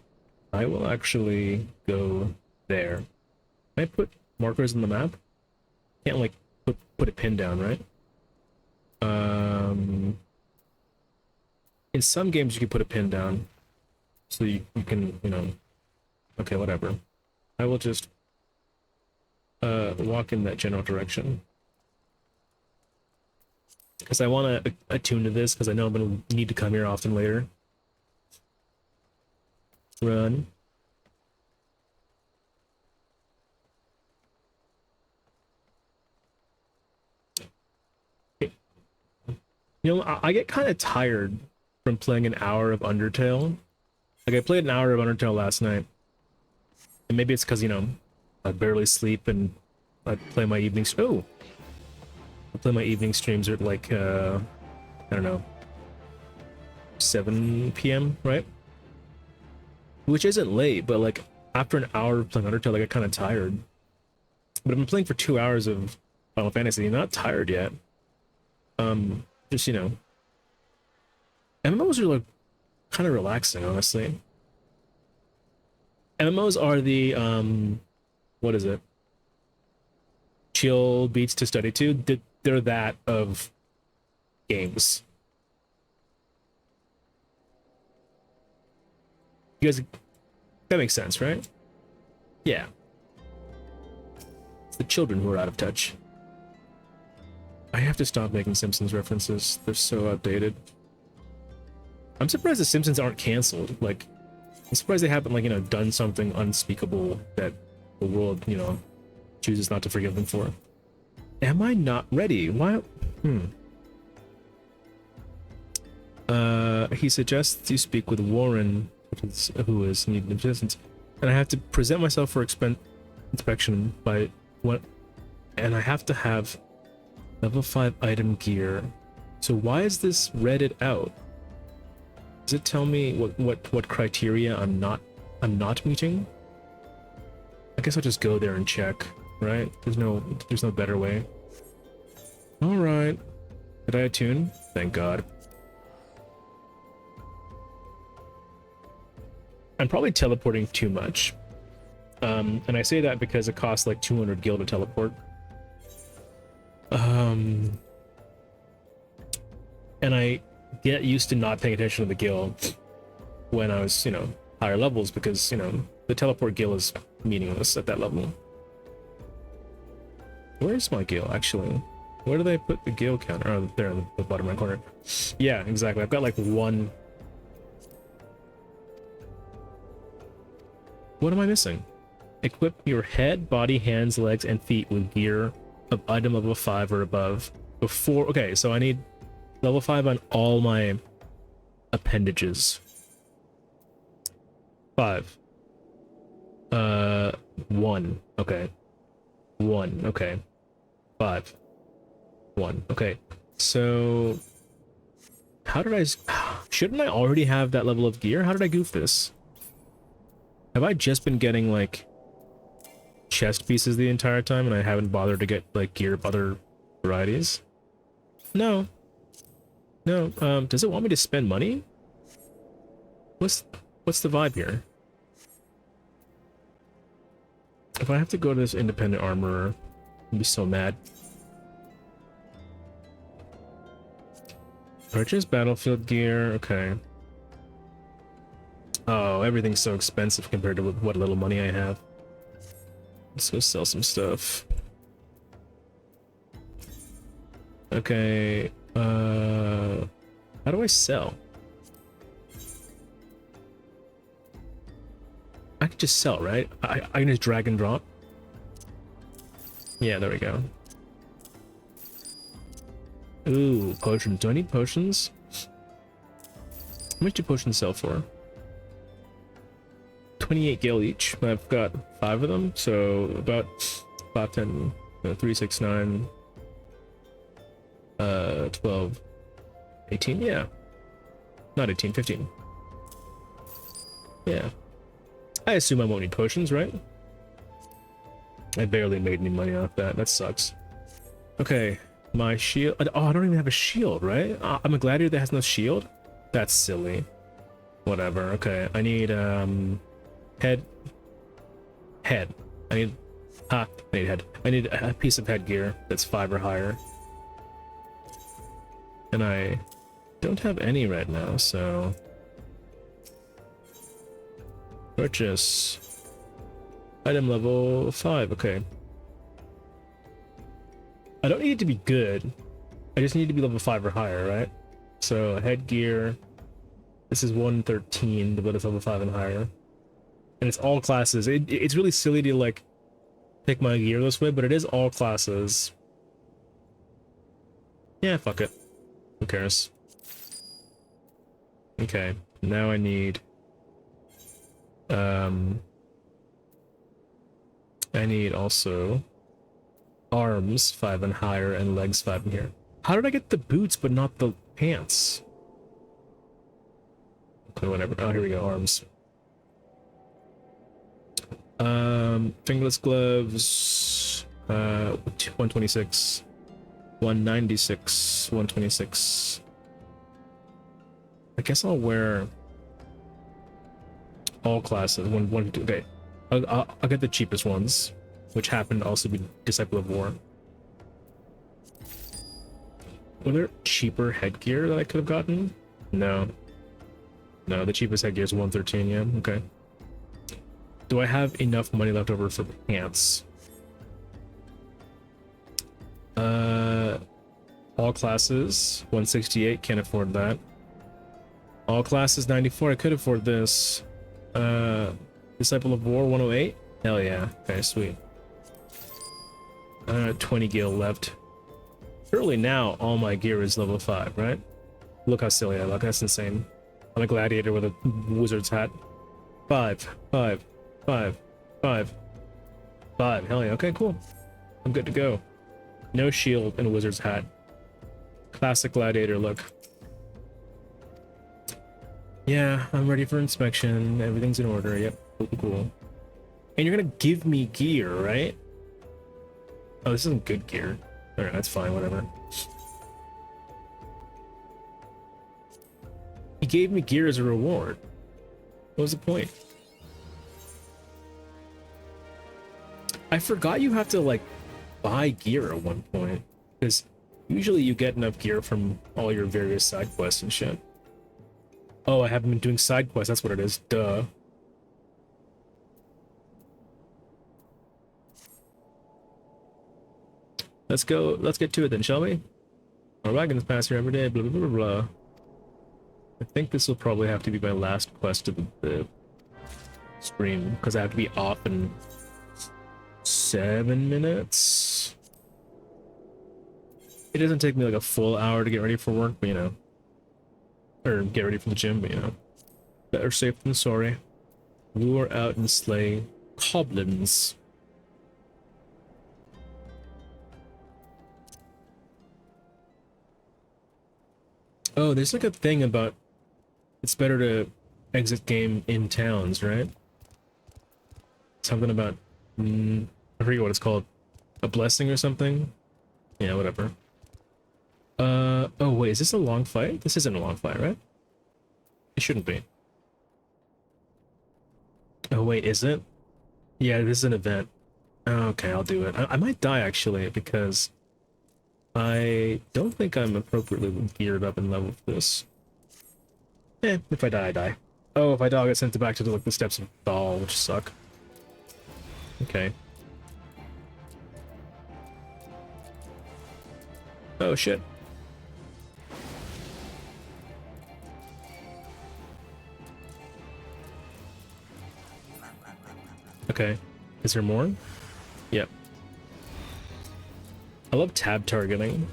I will actually go there. Can I put markers on the map? Can't like put a pin down, right? In some games you can put a pin down. So you can, you know. Okay, whatever. I will just walk in that general direction. Because I want to attune to this, because I know I'm going to need to come here often later. Run. You know, I get kind of tired from playing an hour of Undertale. Like, I played an hour of Undertale last night. And maybe it's because, you know, I barely sleep and I play my evening... Oh! I play my evening streams at like, I don't know, 7 p.m., right? Which isn't late, but like, after an hour of playing Undertale, I get kind of tired. But I've been playing for 2 hours of Final Fantasy, not tired yet. Just, you know. MMOs are like, kind of relaxing, honestly. MMOs are the, what is it? Chill beats to study to. They're that of games. You guys, that makes sense, right? Yeah. It's the children who are out of touch. I have to stop making Simpsons references. They're so outdated. I'm surprised the Simpsons aren't canceled. Like, I'm surprised they haven't, like, you know, done something unspeakable that the world, you know, chooses not to forgive them for. Am I not ready? Why? He suggests you speak with Warren, who is needing assistance, and I have to present myself for inspection by what? And I have to have level 5 item gear. So why is this redded out? Does it tell me what criteria I'm not meeting? I guess I'll just go there and check, right? There's no better way. All right. Did I attune? Thank God. I'm probably teleporting too much. And I say that because it costs like 200 gil to teleport. And I get used to not paying attention to the gil when I was, you know, higher levels, because, you know, the teleport gil is meaningless at that level. Where's my gil, actually? Where do they put the gil counter? Oh, there in the bottom right corner. Yeah, exactly. I've got like one. What am I missing? Equip your head, body, hands, legs, and feet with gear of item level 5 or above before. Okay, so I need level 5 on all my appendages. 5. 1. Okay. 1. Okay. 5. 1. Okay. So how did I... Shouldn't I already have that level of gear? How did I goof this? Have I just been getting, like, chest pieces the entire time and I haven't bothered to get, like, gear of other varieties? No. No. Does it want me to spend money? What's the vibe here? If I have to go to this independent armorer, I'd be so mad. Purchase battlefield gear. Okay. Oh, everything's so expensive compared to what little money I have. Let's go sell some stuff. Okay. How do I sell? I can just sell, right? I can just drag and drop. Yeah, there we go. Ooh, potions. Do I need potions? How much do potions sell for? 28 gil each. I've got 5 of them, so about 5, 10, 3, 6, 9, 12, 18, yeah. Not 18, 15. Yeah. I assume I won't need potions, right? I barely made any money off that. That sucks. Okay, my shield. Oh, I don't even have a shield, right? I'm a gladiator that has no shield? That's silly. Whatever. Okay, I need head. I need head. I need a piece of headgear that's 5 or higher. And I don't have any right now, so purchase. Item level 5, okay. I don't need it to be good. I just need to be level 5 or higher, right? So headgear. This is 113, but it's level 5 and higher. And it's all classes. It's really silly to like pick my gear this way, but it is all classes. Yeah, fuck it. Who cares? Okay, now I need also arms 5 and higher and legs 5 in here. How did I get the boots but not the pants? Okay, whatever. Oh, here we go, arms. Fingerless gloves, 126, 196, 126. I guess I'll wear all classes. Okay, I'll get the cheapest ones, which happen to also be Disciple of War. Were there cheaper headgear that I could have gotten? No. No, the cheapest headgear is 113, yeah, okay. Do I have enough money left over for pants? All classes, 168, can't afford that. All classes, 94, I could afford this. Disciple of War, 108? Hell yeah, okay, sweet. 20 gil left. Surely now all my gear is level 5, right? Look how silly I look, that's insane. I'm a gladiator with a wizard's hat. 5, 5, 5, 5, 5. Hell yeah, okay, cool. I'm good to go. No shield and a wizard's hat. Classic gladiator look. Yeah, I'm ready for inspection. Everything's in order. Yep, cool. And you're gonna give me gear, right? Oh, this isn't good gear. Alright, that's fine, whatever. He gave me gear as a reward. What was the point? I forgot you have to, like, buy gear at one point. Because usually you get enough gear from all your various side quests and shit. Oh, I haven't been doing side quests, that's what it is. Duh. Let's get to it then, shall we? Our wagons pass here every day, blah, blah, blah, blah. I think this will probably have to be my last quest of the stream, because I have to be off in 7 minutes. It doesn't take me like a full hour to get ready for work, but you know. Or get ready for the gym, but you know. Better safe than sorry. Lure out and slay goblins. Oh, there's like a thing about it's better to exit game in towns, right? Something about I forget what it's called. A blessing or something? Yeah, whatever. Oh wait, is this a long fight? This isn't a long fight, right? It shouldn't be. Oh wait, is it? Yeah, this is an event. Okay, I'll do it. I might die actually, because I don't think I'm appropriately geared up and leveled for this. If I die, I die. Oh, if I die, I'll get sent back to like the steps of Baal, which suck. Okay. Oh shit. Okay. Is there more? Yep. I love tab targeting.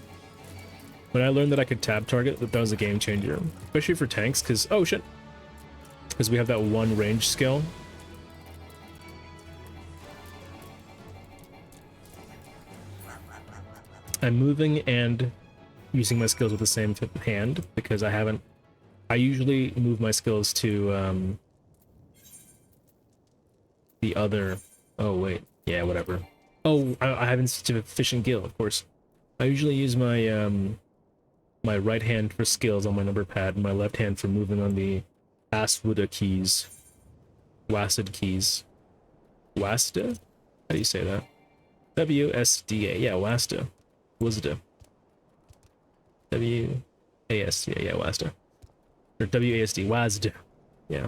When I learned that I could tab target, that was a game changer. Especially for tanks, because... Oh, shit! Because we have that one range skill. I'm moving and using my skills with the same hand because I usually move my skills to the other. Oh wait, yeah, whatever. Oh, I have insufficient gil, of course. I usually use my my right hand for skills on my number pad and my left hand for moving on the Aswada keys. Wasted keys. Wasta? How do you say that? W-S-D-A. Yeah, Wasta. Wazda. W-A-S-D-A. Yeah, Wasta. Or W-A-S-D. Wazda. Yeah.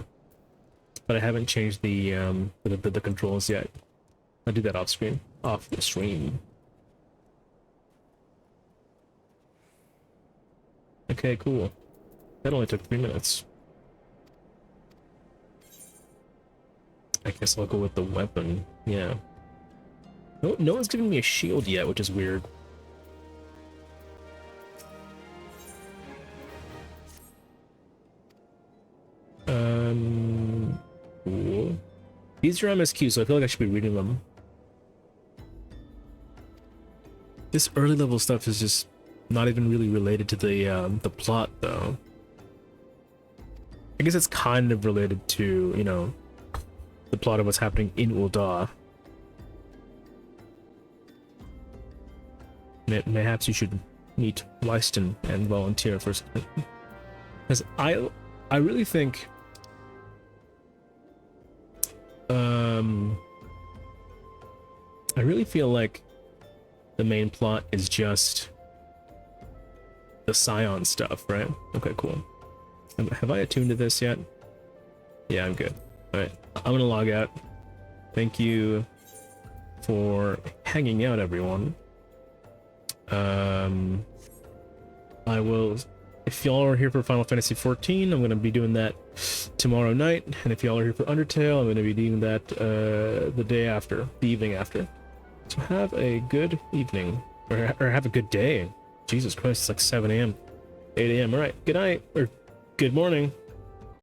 But I haven't changed the controls yet. I'll do that off screen. Off the stream. Okay, cool. That only took 3 minutes. I guess I'll go with the weapon. Yeah. No one's giving me a shield yet, which is weird. Cool. These are MSQ, so I feel like I should be reading them. This early level stuff is just not even really related to the plot, though. I guess it's kind of related to, you know, the plot of what's happening in Ul'dah. Perhaps you should meet Lyston and volunteer for something. Because I really think I really feel like the main plot is just the Scion stuff, right? Okay, cool. Have I attuned to this yet? Yeah, I'm good. Alright, I'm gonna log out. Thank you for hanging out, everyone. I will, if y'all are here for Final Fantasy XIV, I'm gonna be doing that tomorrow night, and if y'all are here for Undertale, I'm gonna be doing that the day after, the evening after. So have a good evening, or have a good day. Jesus Christ, it's like 7 a.m., 8 a.m. All right, good night, or good morning.